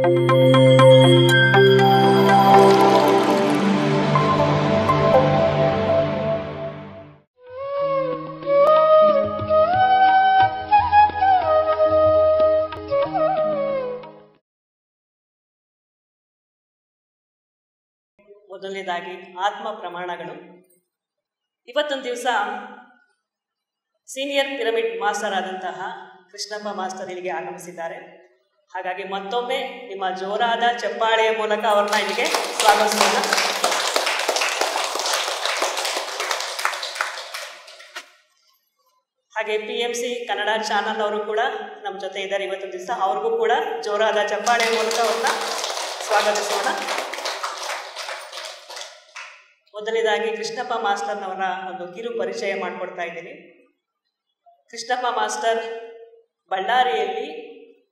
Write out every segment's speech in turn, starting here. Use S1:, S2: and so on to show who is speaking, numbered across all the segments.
S1: ಮೊದಲನೇದಾಗಿ ಆತ್ಮ ಪ್ರಮಾಣಗಳು. ಇವತ್ತೊಂದು ದಿವಸ ಸೀನಿಯರ್ ಪಿರಮಿಡ್ ಮಾಸ್ಟರ್ ಆದಂತಹ ಕೃಷ್ಣಪ್ಪ ಮಾಸ್ಟರ್ ಇಲ್ಲಿಗೆ ಆಗಮಿಸಿದ್ದಾರೆ. ಹಾಗಾಗಿ ಮತ್ತೊಮ್ಮೆ ನಿಮ್ಮ ಜೋರಾದ ಚಪ್ಪಾಳೆಯ ಮೂಲಕ ಅವ್ರನ್ನ ಇಲ್ಲಿಗೆ ಸ್ವಾಗತಿಸೋಣ. ಹಾಗೆ PMC ಕನ್ನಡ ಚಾನಲ್ ಅವರು ಕೂಡ ನಮ್ಮ ಜೊತೆ ಇದ್ದಾರೆ ಇವತ್ತೊಂದು ದಿವಸ. ಅವ್ರಿಗೂ ಕೂಡ ಜೋರಾದ ಚಪ್ಪಾಳೆಯ ಮೂಲಕ ಅವ್ರನ್ನ ಸ್ವಾಗತಿಸೋಣ. ಮೊದಲನೇದಾಗಿ ಕೃಷ್ಣಪ್ಪ ಮಾಸ್ಟರ್ನವರ ಒಂದು ಕಿರು ಪರಿಚಯ ಮಾಡಿಕೊಡ್ತಾ ಇದ್ದೀನಿ. ಕೃಷ್ಣಪ್ಪ ಮಾಸ್ಟರ್ ಬಳ್ಳಾರಿಯಲ್ಲಿ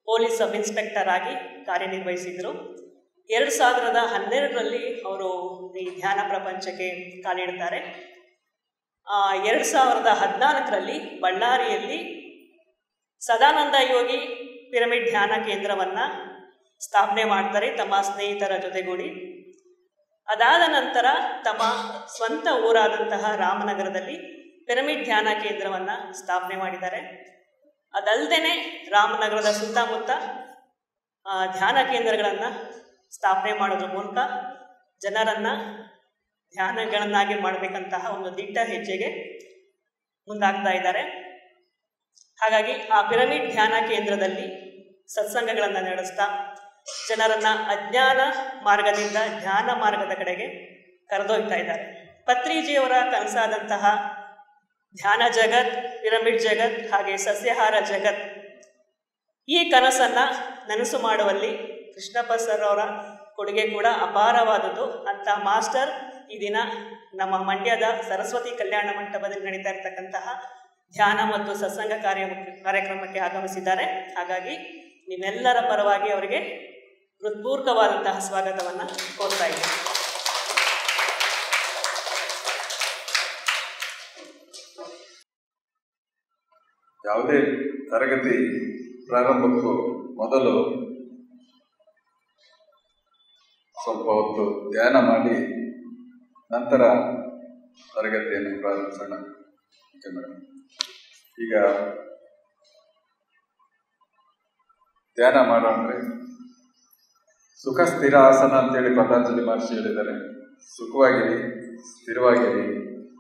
S1: ಪೊಲೀಸ್ ಸಬ್ ಇನ್ಸ್ಪೆಕ್ಟರ್ ಆಗಿ ಕಾರ್ಯನಿರ್ವಹಿಸಿದರು. 2012ರಲ್ಲಿ ಅವರು ಈ ಧ್ಯಾನ ಪ್ರಪಂಚಕ್ಕೆ ಕಾಲಿಡ್ತಾರೆ. 2014ರಲ್ಲಿ ಬಳ್ಳಾರಿಯಲ್ಲಿ ಸದಾನಂದ ಯೋಗಿ ಪಿರಮಿಡ್ ಧ್ಯಾನ ಕೇಂದ್ರವನ್ನು ಸ್ಥಾಪನೆ ಮಾಡ್ತಾರೆ ತಮ್ಮ ಸ್ನೇಹಿತರ ಜೊತೆಗೂಡಿ. ಅದಾದ ನಂತರ ತಮ್ಮ ಸ್ವಂತ ಊರಾದಂತಹ ರಾಮನಗರದಲ್ಲಿ ಪಿರಮಿಡ್ ಧ್ಯಾನ ಕೇಂದ್ರವನ್ನು ಸ್ಥಾಪನೆ ಮಾಡಿದ್ದಾರೆ. ಅದಲ್ಲದೆ ರಾಮನಗರದ ಸುತ್ತಮುತ್ತ ಧ್ಯಾನ ಕೇಂದ್ರಗಳನ್ನು ಸ್ಥಾಪನೆ ಮಾಡೋದ್ರ ಮೂಲಕ ಜನರನ್ನು ಧ್ಯಾನಗಳನ್ನಾಗಿ ಮಾಡಬೇಕಂತಹ ಒಂದು ದಿಟ್ಟ ಹೆಜ್ಜೆಗೆ ಮುಂದಾಗ್ತಾ ಇದ್ದಾರೆ. ಹಾಗಾಗಿ ಆ ಪಿರಮಿಡ್ ಧ್ಯಾನ ಕೇಂದ್ರದಲ್ಲಿ ಸತ್ಸಂಗಗಳನ್ನು ನಡೆಸ್ತಾ ಜನರನ್ನು ಅಜ್ಞಾನ ಮಾರ್ಗದಿಂದ ಧ್ಯಾನ ಮಾರ್ಗದ ಕಡೆಗೆ ಕರೆದೊಯ್ತಾ ಇದ್ದಾರೆ. ಪತ್ರಿಜಿಯವರ ಕನಸಾದಂತಹ ಧ್ಯಾನ ಜಗತ್, ಪಿರಮಿಡ್ ಜಗತ್ ಹಾಗೆ ಸಸ್ಯಾಹಾರ ಜಗತ್, ಈ ಕನಸನ್ನು ನನಸು ಮಾಡುವಲ್ಲಿ ಕೃಷ್ಣಪ್ಪ ಸರ್ ಅವರ ಕೊಡುಗೆ ಕೂಡ ಅಪಾರವಾದದ್ದು. ಅಂತ ಮಾಸ್ಟರ್ ಈ ದಿನ ನಮ್ಮ ಮಂಡ್ಯದ ಸರಸ್ವತಿ ಕಲ್ಯಾಣ ಮಂಟಪದಲ್ಲಿ ನಡೀತಾ ಇರತಕ್ಕಂತಹ ಧ್ಯಾನ ಮತ್ತು ಸತ್ಸಂಗ ಕಾರ್ಯಕ್ರಮಕ್ಕೆ ಆಗಮಿಸಿದ್ದಾರೆ. ಹಾಗಾಗಿ ನಿಮ್ಮೆಲ್ಲರ ಪರವಾಗಿ ಅವರಿಗೆ ಹೃತ್ಪೂರ್ವಕವಾದಂತಹ ಸ್ವಾಗತವನ್ನು ಕೋರ್ತಾ ಇದ್ದೀನಿ.
S2: ಯಾವುದೇ ತರಗತಿ ಪ್ರಾರಂಭಕ್ಕೂ ಮೊದಲು ಸ್ವಲ್ಪ ಹೊತ್ತು ಧ್ಯಾನ ಮಾಡಿ ನಂತರ ತರಗತಿಯನ್ನು ಪ್ರಾರಂಭಿಸೋಣ. Okay madam. ಈಗ ಧ್ಯಾನ ಮಾಡೋಣ. ಸುಖ ಸ್ಥಿರ ಆಸನ ಅಂತೇಳಿ ಪತಂಜಲಿ ಮಹರ್ಷಿ ಹೇಳಿದ್ದಾರೆ. ಸುಖವಾಗಿರಿ, ಸ್ಥಿರವಾಗಿರಿ,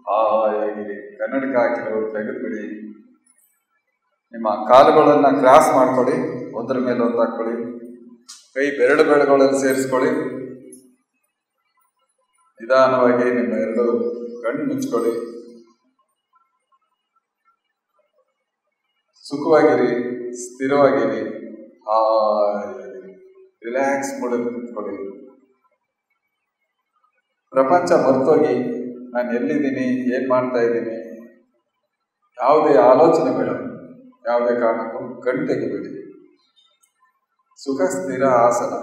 S2: ಹಾಯಾಗಿರಿ. ಕನ್ನಡಕ ಹಾಕಿರೋರು ತೆಗೆದುಬಿಡಿ. ನಿಮ್ಮ ಕಾಲುಗಳನ್ನು ಕ್ರಾಸ್ ಮಾಡ್ಕೊಳ್ಳಿ, ಒಂದರ ಮೇಲೆ ಒಂದು ಹಾಕ್ಕೊಳ್ಳಿ. ಕೈ ಬೆರಳುಗಳಲ್ಲಿ ಸೇರಿಸ್ಕೊಳ್ಳಿ. ನಿಧಾನವಾಗಿ ನಿಮ್ಮ ಎರಡು ಕಣ್ಣು ಮುಚ್ಕೊಳ್ಳಿ. ಸುಖವಾಗಿರಿ, ಸ್ಥಿರವಾಗಿರಿ, ಹಾಯಾಗಿರಿ. ರಿಲ್ಯಾಕ್ಸ್ ಮೂಡಲ್ಲಿ ನಿಂತ್ಕೊಳ್ಳಿ. ಪ್ರಪಂಚ ಮರ್ತೋಗಿ ನಾನು ಎಲ್ಲಿದ್ದೀನಿ, ಏನು ಮಾಡ್ತಾ ಇದ್ದೀನಿ, ಯಾವುದೇ ಆಲೋಚನೆ ಬೇಡ. ಯಾವುದೇ ಕಾರಣಕ್ಕೂ ಕಣ್ಣು ತೆಗಿಬೇಡಿ. ಸುಖ ಸ್ಥಿರ ಆಸನ.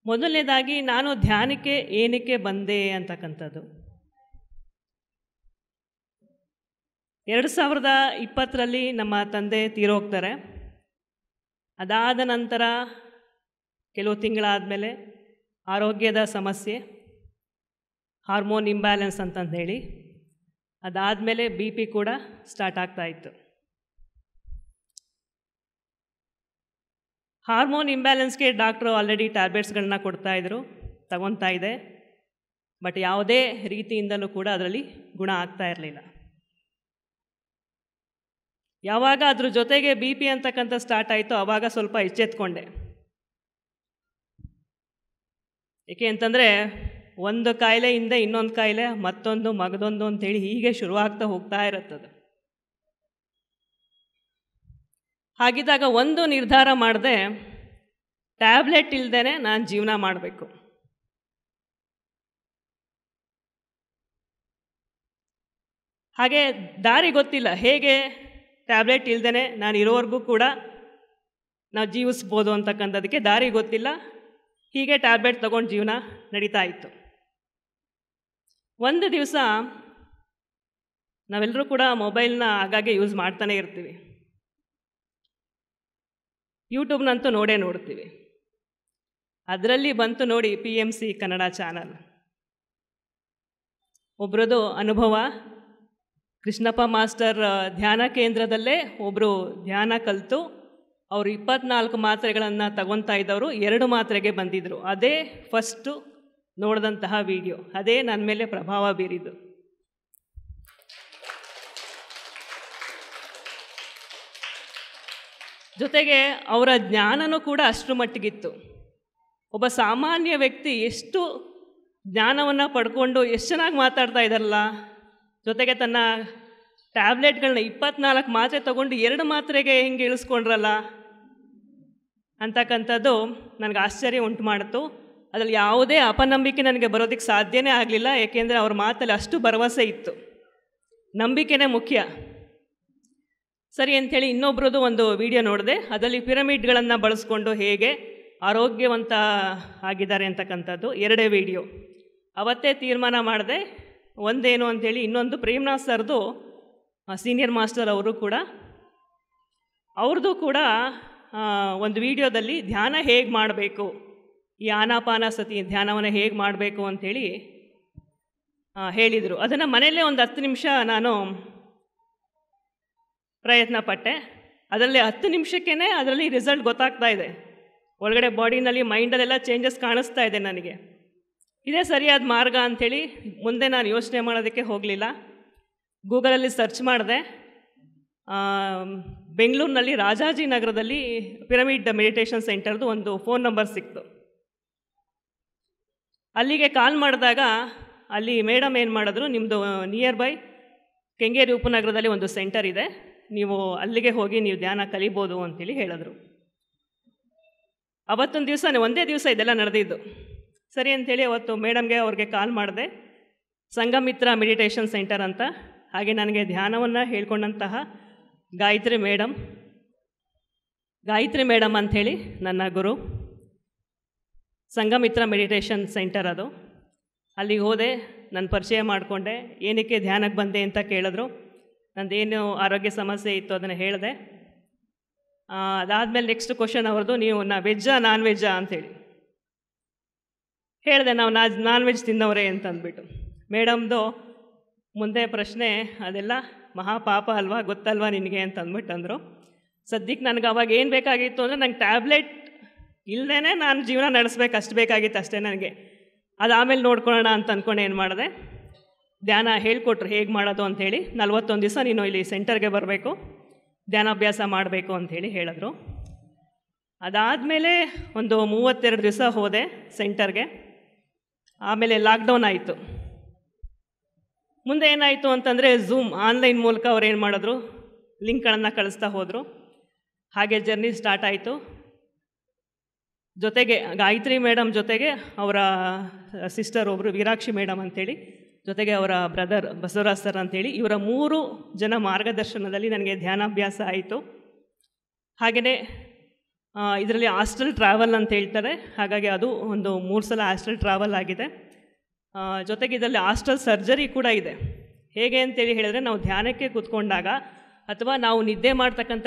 S1: ಮೊದಲನೇದಾಗಿ ನಾನು ಧ್ಯಾನಕ್ಕೆ ಏನಕ್ಕೆ ಬಂದೆ ಅಂತಕ್ಕಂಥದ್ದು. 2020ರಲ್ಲಿ ನಮ್ಮ ತಂದೆ ತೀರೋಗ್ತಾರೆ. ಅದಾದ ನಂತರ ಕೆಲವು ತಿಂಗಳಾದಮೇಲೆ ಆರೋಗ್ಯದ ಸಮಸ್ಯೆ, ಹಾರ್ಮೋನ್ ಇಂಬ್ಯಾಲೆನ್ಸ್ ಅಂತಂದು ಹೇಳಿ, ಅದಾದಮೇಲೆ BP ಕೂಡ ಸ್ಟಾರ್ಟ್ ಆಗ್ತಾಯಿತ್ತು. ಹಾರ್ಮೋನ್ ಇಂಬ್ಯಾಲೆನ್ಸ್ಗೆ ಡಾಕ್ಟ್ರು ಆಲ್ರೆಡಿ ಟ್ಯಾಬ್ಲೆಟ್ಸ್ಗಳನ್ನ ಕೊಡ್ತಾಯಿದ್ರು, ತಗೊತಾ ಇದೆ. ಬಟ್ ಯಾವುದೇ ರೀತಿಯಿಂದಲೂ ಕೂಡ ಅದರಲ್ಲಿ ಗುಣ ಆಗ್ತಾ ಇರಲಿಲ್ಲ. ಯಾವಾಗ ಅದ್ರ ಜೊತೆಗೆ BP ಅಂತಕ್ಕಂಥ ಸ್ಟಾರ್ಟ್ ಆಯಿತು, ಆವಾಗ ಸ್ವಲ್ಪ ಎಚ್ಚೆತ್ಕೊಂಡೆ. ಏಕೆ ಅಂತಂದರೆ ಒಂದು ಕಾಯಿಲೆಯಿಂದ ಇನ್ನೊಂದು ಕಾಯಿಲೆ, ಮತ್ತೊಂದು ಮಗದೊಂದು ಅಂತೇಳಿ ಹೀಗೆ ಶುರುವಾಗ್ತಾ ಹೋಗ್ತಾ ಇರುತ್ತದು. ಹಾಗಿದ್ದಾಗ ಒಂದು ನಿರ್ಧಾರ ಮಾಡಿದೆ, ಟ್ಯಾಬ್ಲೆಟ್ ಇಲ್ಲದೇ ನಾನು ಜೀವನ ಮಾಡಬೇಕು. ಹಾಗೆ ದಾರಿ ಗೊತ್ತಿಲ್ಲ, ಹೇಗೆ ಟ್ಯಾಬ್ಲೆಟ್ ಇಲ್ಲದೇ ನಾನು ಇರೋವರೆಗೂ ಕೂಡ ನಾವು ಜೀವಿಸ್ಬೋದು ಅಂತಕ್ಕಂಥದಕ್ಕೆ ದಾರಿ ಗೊತ್ತಿಲ್ಲ. ಹೀಗೆ ಟ್ಯಾಬ್ಲೆಟ್ ತೊಗೊಂಡು ಜೀವನ ನಡೀತಾ ಇತ್ತು. ಒಂದು ದಿವಸ ನಾವೆಲ್ಲರೂ ಕೂಡ ಮೊಬೈಲ್ನ ಆಗಾಗ್ಗೆ ಯೂಸ್ ಮಾಡ್ತಾನೆ ಇರ್ತೀವಿ. ಯೂಟ್ಯೂಬ್ನಂತೂ ನೋಡ್ತೀವಿ. ಅದರಲ್ಲಿ ಬಂತು ನೋಡಿ PMC ಕನ್ನಡ ಚಾನಲ್. ಒಬ್ಬರದು ಅನುಭವ, ಕೃಷ್ಣಪ್ಪ ಮಾಸ್ಟರ್ ಧ್ಯಾನ ಕೇಂದ್ರದಲ್ಲೇ ಒಬ್ಬರು ಧ್ಯಾನ ಕಲಿತು ಅವರು 24 ಮಾತ್ರೆಗಳನ್ನು ತಗೊತಾ ಇದ್ದವರು 2 ಮಾತ್ರೆಗೆ ಬಂದಿದ್ದರು. ಅದೇ ಫಸ್ಟು ನೋಡಿದಂತಹ ವಿಡಿಯೋ, ಅದೇ ನನ್ನ ಮೇಲೆ ಪ್ರಭಾವ ಬೀರಿದ್ದು. ಜೊತೆಗೆ ಅವರ ಜ್ಞಾನನೂ ಕೂಡ ಅಷ್ಟರ ಮಟ್ಟಿಗಿತ್ತು. ಒಬ್ಬ ಸಾಮಾನ್ಯ ವ್ಯಕ್ತಿ ಎಷ್ಟು ಜ್ಞಾನವನ್ನು ಪಡ್ಕೊಂಡು ಎಷ್ಟು ಚೆನ್ನಾಗಿ ಮಾತಾಡ್ತಾ ಇದ್ದಾರಲ್ಲ. ಜೊತೆಗೆ ತನ್ನ ಟ್ಯಾಬ್ಲೆಟ್ಗಳನ್ನ 24 ಮಾತ್ರೆ ತೊಗೊಂಡು 2 ಮಾತ್ರೆಗೆ ಹೆಂಗೆ ಇಳಿಸ್ಕೊಂಡ್ರಲ್ಲ ಅಂತಕ್ಕಂಥದ್ದು ನನಗೆ ಆಶ್ಚರ್ಯ ಉಂಟು ಮಾಡಿತು. ಅದರಲ್ಲಿ ಯಾವುದೇ ಅಪನಂಬಿಕೆ ನನಗೆ ಬರೋದಕ್ಕೆ ಸಾಧ್ಯನೇ ಆಗಲಿಲ್ಲ. ಏಕೆಂದರೆ ಅವ್ರ ಮಾತಲ್ಲಿ ಅಷ್ಟು ಭರವಸೆ ಇತ್ತು. ನಂಬಿಕೆನೇ ಮುಖ್ಯ. ಸರಿ ಅಂಥೇಳಿ ಇನ್ನೊಬ್ರದ್ದು ಒಂದು ವಿಡಿಯೋ ನೋಡಿದೆ. ಅದರಲ್ಲಿ ಪಿರಮಿಡ್ಗಳನ್ನು ಬಳಸ್ಕೊಂಡು ಹೇಗೆ ಆರೋಗ್ಯವಂತ ಆಗಿದ್ದಾರೆ ಅಂತಕ್ಕಂಥದ್ದು 2 ವಿಡಿಯೋ. ಅವತ್ತೇ ತೀರ್ಮಾನ ಮಾಡಿದೆ, ಒಂದೇನು ಅಂಥೇಳಿ ಇನ್ನೊಂದು ಪ್ರೇಮ್ನಾಥ್ ಸರ್ದು ಸೀನಿಯರ್ ಮಾಸ್ಟರ್ ಅವರು ಕೂಡ ಅವ್ರದ್ದು ಕೂಡ ಒಂದು ವಿಡಿಯೋದಲ್ಲಿ ಧ್ಯಾನ ಹೇಗೆ ಮಾಡಬೇಕು, ಈ ಆನಾಪಾನಸತಿ ಧ್ಯಾನವನ್ನು ಹೇಗೆ ಮಾಡಬೇಕು ಅಂಥೇಳಿ ಹೇಳಿದರು. ಅದನ್ನು ಮನೆಯಲ್ಲೇ ಒಂದು 10 ನಿಮಿಷ ನಾನು ಪ್ರಯತ್ನ ಪಟ್ಟೆ. ಅದರಲ್ಲಿ 10 ನಿಮಿಷಕ್ಕೇ ಅದರಲ್ಲಿ ರಿಸಲ್ಟ್ ಗೊತ್ತಾಗ್ತಾ ಇದೆ. ಒಳಗಡೆ ಬಾಡಿನಲ್ಲಿ ಮೈಂಡಲ್ಲೆಲ್ಲ ಚೇಂಜಸ್ ಕಾಣಿಸ್ತಾ ಇದೆ ನನಗೆ. ಇದೇ ಸರಿಯಾದ ಮಾರ್ಗ ಅಂಥೇಳಿ ಮುಂದೆ ನಾನು ಯೋಚನೆ ಮಾಡೋದಕ್ಕೆ ಹೋಗಲಿಲ್ಲ. ಗೂಗಲಲ್ಲಿ ಸರ್ಚ್ ಮಾಡಿದೆ. ಬೆಂಗಳೂರಿನಲ್ಲಿ ರಾಜಾಜಿನಗರದಲ್ಲಿ ಪಿರಮಿಡ್ ಮೆಡಿಟೇಷನ್ ಸೆಂಟರ್ದು ಒಂದು ಫೋನ್ ನಂಬರ್ ಸಿಕ್ತು. ಅಲ್ಲಿಗೆ ಕಾಲ್ ಮಾಡಿದಾಗ ಅಲ್ಲಿ ಮೇಡಮ್ ಏನು ಮಾಡಿದ್ರು, ನಿಮ್ಮದು ನಿಯರ್ ಬೈ ಕೆಂಗೇರಿ ಉಪನಗರದಲ್ಲಿ ಒಂದು ಸೆಂಟರ್ ಇದೆ, ನೀವು ಅಲ್ಲಿಗೆ ಹೋಗಿ ನೀವು ಧ್ಯಾನ ಕಲಿಬೋದು ಅಂತೇಳಿ ಹೇಳಿದ್ರು. ಅವತ್ತೊಂದು ದಿವಸ, ಒಂದೇ ದಿವಸ ಇದೆಲ್ಲ ನಡೆದಿದ್ದು. ಸರಿ ಅಂಥೇಳಿ ಅವತ್ತು ಮೇಡಮ್ಗೆ ಅವ್ರಿಗೆ ಕಾಲ್ ಮಾಡಿದೆ. ಸಂಘಮಿತ್ರ ಮೆಡಿಟೇಷನ್ ಸೆಂಟರ್ ಅಂತ. ಹಾಗೆ ನನಗೆ ಧ್ಯಾನವನ್ನು ಹೇಳ್ಕೊಂಡಂತಹ ಗಾಯತ್ರಿ ಮೇಡಮ್ ಅಂಥೇಳಿ ನನ್ನ ಗುರು. ಸಂಘಮಿತ್ರ ಮೆಡಿಟೇಷನ್ ಸೆಂಟರ್ ಅದು. ಅಲ್ಲಿಗೆ ಹೋದೆ, ನಾನು ಪರಿಚಯ ಮಾಡಿಕೊಂಡೆ. ಏನಕ್ಕೆ ಧ್ಯಾನಕ್ಕೆ ಬಂದೆ ಅಂತ ಕೇಳಿದ್ರು. ನಂದೇನು ಆರೋಗ್ಯ ಸಮಸ್ಯೆ ಇತ್ತು ಅದನ್ನು ಹೇಳಿದೆ. ಅದಾದಮೇಲೆ ನೆಕ್ಸ್ಟ್ ಕ್ವಶನ್ ಅವ್ರದ್ದು, ನೀವು ವೆಜ್ಜಾ ನಾನ್ ವೆಜ್ಜಾ ಅಂಥೇಳಿ ಹೇಳಿದೆ. ನಾವು ನಾನ್ ವೆಜ್ ತಿನ್ನೋರೇ ಅಂತಂದ್ಬಿಟ್ಟು. ಮೇಡಮ್ದು ಮುಂದೆ ಪ್ರಶ್ನೆ, ಅದೆಲ್ಲ ಮಹಾಪಾಪ ಅಲ್ವಾ, ಗೊತ್ತಲ್ವಾ ನಿನಗೆ ಅಂತಂದ್ಬಿಟ್ಟು ಅಂದರು. ಸದ್ಯಕ್ಕೆ ನನಗೆ ಅವಾಗ ಏನು ಬೇಕಾಗಿತ್ತು ಅಂದರೆ, ನಂಗೆ ಟ್ಯಾಬ್ಲೆಟ್ ಇಲ್ಲದೇ ನಾನು ಜೀವನ ನಡೆಸ್ಬೇಕು, ಅಷ್ಟು ಬೇಕಾಗಿತ್ತು ಅಷ್ಟೇ ನನಗೆ. ಅದು ಆಮೇಲೆ ನೋಡ್ಕೊಳ್ಳೋಣ ಅಂತ ಅಂದ್ಕೊಂಡು ಏನು ಮಾಡಿದೆ, ಧ್ಯಾನ ಹೇಳ್ಕೊಟ್ರು ಹೇಗೆ ಮಾಡೋದು ಅಂಥೇಳಿ. 41 ದಿವಸ ನೀನು ಇಲ್ಲಿ ಸೆಂಟರ್ಗೆ ಬರಬೇಕು, ಧ್ಯಾನಾಭ್ಯಾಸ ಮಾಡಬೇಕು ಅಂಥೇಳಿ ಹೇಳಿದ್ರು. ಅದಾದಮೇಲೆ ಒಂದು 32 ದಿವಸ ಹೋದೆ ಸೆಂಟರ್ಗೆ. ಆಮೇಲೆ ಲಾಕ್ಡೌನ್ ಆಯಿತು. ಮುಂದೆ ಏನಾಯಿತು ಅಂತಂದರೆ, ಝೂಮ್ ಆನ್ಲೈನ್ ಮೂಲಕ ಅವ್ರು ಏನು ಮಾಡಿದ್ರು, ಲಿಂಕ್ಗಳನ್ನು ಕಳಿಸ್ತಾ ಹೋದರು. ಹಾಗೆ ಜರ್ನಿ ಸ್ಟಾರ್ಟ್ ಆಯಿತು. ಜೊತೆಗೆ ಗಾಯತ್ರಿ ಮೇಡಮ್ ಜೊತೆಗೆ ಅವರ ಸಿಸ್ಟರ್ ಒಬ್ಬರು ವೀರಾಕ್ಷಿ ಮೇಡಮ್ ಅಂಥೇಳಿ, ಜೊತೆಗೆ ಅವರ ಬ್ರದರ್ ಬಸವರಾಜ್ ಸರ್ ಅಂಥೇಳಿ, ಇವರ 3 ಜನ ಮಾರ್ಗದರ್ಶನದಲ್ಲಿ ನನಗೆ ಧ್ಯಾನಾಭ್ಯಾಸ ಆಯಿತು. ಹಾಗೆಯೇ ಇದರಲ್ಲಿ ಹಾಸ್ಟೆಲ್ ಟ್ರಾವೆಲ್ ಅಂತ ಹೇಳ್ತಾರೆ. ಹಾಗಾಗಿ ಅದು ಒಂದು 3 ಸಲ ಹಾಸ್ಟೆಲ್ ಟ್ರಾವೆಲ್ ಆಗಿದೆ. ಜೊತೆಗೆ ಇದರಲ್ಲಿ ಹಾಸ್ಟೆಲ್ ಸರ್ಜರಿ ಕೂಡ ಇದೆ. ಹೇಗೆ ಅಂತೇಳಿ ಹೇಳಿದ್ರೆ, ನಾವು ಧ್ಯಾನಕ್ಕೆ ಕೂತ್ಕೊಂಡಾಗ ಅಥವಾ ನಾವು ನಿದ್ದೆ ಮಾಡ್ತಕ್ಕಂಥ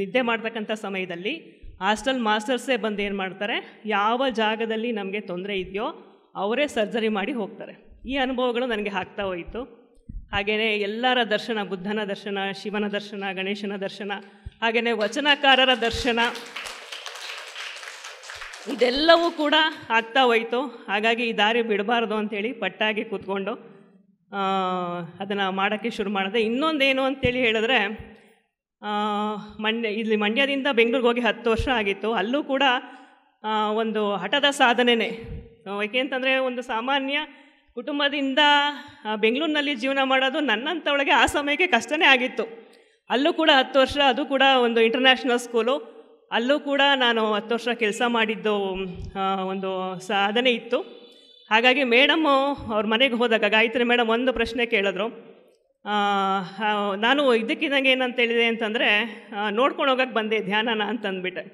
S1: ನಿದ್ದೆ ಮಾಡ್ತಕ್ಕಂಥ ಸಮಯದಲ್ಲಿ ಹಾಸ್ಟೆಲ್ ಮಾಸ್ಟರ್ಸೇ ಬಂದು ಏನು ಮಾಡ್ತಾರೆ, ಯಾವ ಜಾಗದಲ್ಲಿ ನಮಗೆ ತೊಂದರೆ ಇದೆಯೋ ಅವರೇ ಸರ್ಜರಿ ಮಾಡಿ ಹೋಗ್ತಾರೆ. ಈ ಅನುಭವಗಳು ನನಗೆ ಆಗ್ತಾ ಹೋಯಿತು. ಹಾಗೆಯೇ ಎಲ್ಲರ ದರ್ಶನ, ಬುದ್ಧನ ದರ್ಶನ, ಶಿವನ ದರ್ಶನ, ಗಣೇಶನ ದರ್ಶನ, ಹಾಗೆಯೇ ವಚನಕಾರರ ದರ್ಶನ, ಇದೆಲ್ಲವೂ ಕೂಡ ಆಗ್ತಾ ಹೋಯಿತು. ಹಾಗಾಗಿ ಈ ದಾರಿ ಬಿಡಬಾರ್ದು ಅಂಥೇಳಿ ಪಟ್ಟಾಗಿ ಕೂತ್ಕೊಂಡು ಅದನ್ನು ಮಾಡೋಕ್ಕೆ ಶುರು ಮಾಡಿದೆ. ಇನ್ನೊಂದೇನು ಅಂತೇಳಿ ಹೇಳಿದ್ರೆ, ಇಲ್ಲಿ ಮಂಡ್ಯದಿಂದ ಬೆಂಗಳೂರಿಗೆ ಹೋಗಿ 10 ವರ್ಷ ಆಗಿತ್ತು. ಅಲ್ಲೂ ಕೂಡ ಒಂದು ಹಠದ ಸಾಧನೆಯೇ. ಏಕೆ ಅಂತಂದರೆ, ಒಂದು ಸಾಮಾನ್ಯ ಕುಟುಂಬದಿಂದ ಬೆಂಗಳೂರಿನಲ್ಲಿ ಜೀವನ ಮಾಡೋದು ನನ್ನಂಥವಳಿಗೆ ಆ ಸಮಯಕ್ಕೆ ಕಷ್ಟನೇ ಆಗಿತ್ತು. ಅಲ್ಲೂ ಕೂಡ 10 ವರ್ಷ, ಅದು ಕೂಡ ಒಂದು ಇಂಟರ್ನ್ಯಾಷನಲ್ ಸ್ಕೂಲು. ಅಲ್ಲೂ ಕೂಡ ನಾನು 10 ವರ್ಷ ಕೆಲಸ ಮಾಡಿದ್ದು ಒಂದು ಸಾಧನೆ ಇತ್ತು. ಹಾಗಾಗಿ ಮೇಡಮ್ಮು ಅವ್ರ ಮನೆಗೆ ಹೋದಾಗ ಗಾಯತ್ರಿ ಮೇಡಮ್ ಒಂದು ಪ್ರಶ್ನೆ ಕೇಳಿದ್ರು. ನಾನು ಇದಕ್ಕಿದಂಗೆ ಏನಂತ ಹೇಳಿದೆ ಅಂತಂದರೆ, ನೋಡ್ಕೊಂಡು ಹೋಗೋಕ್ಕೆ ಬಂದೆ ಧ್ಯಾನನ ಅಂತಂದ್ಬಿಟ್ಟೆ.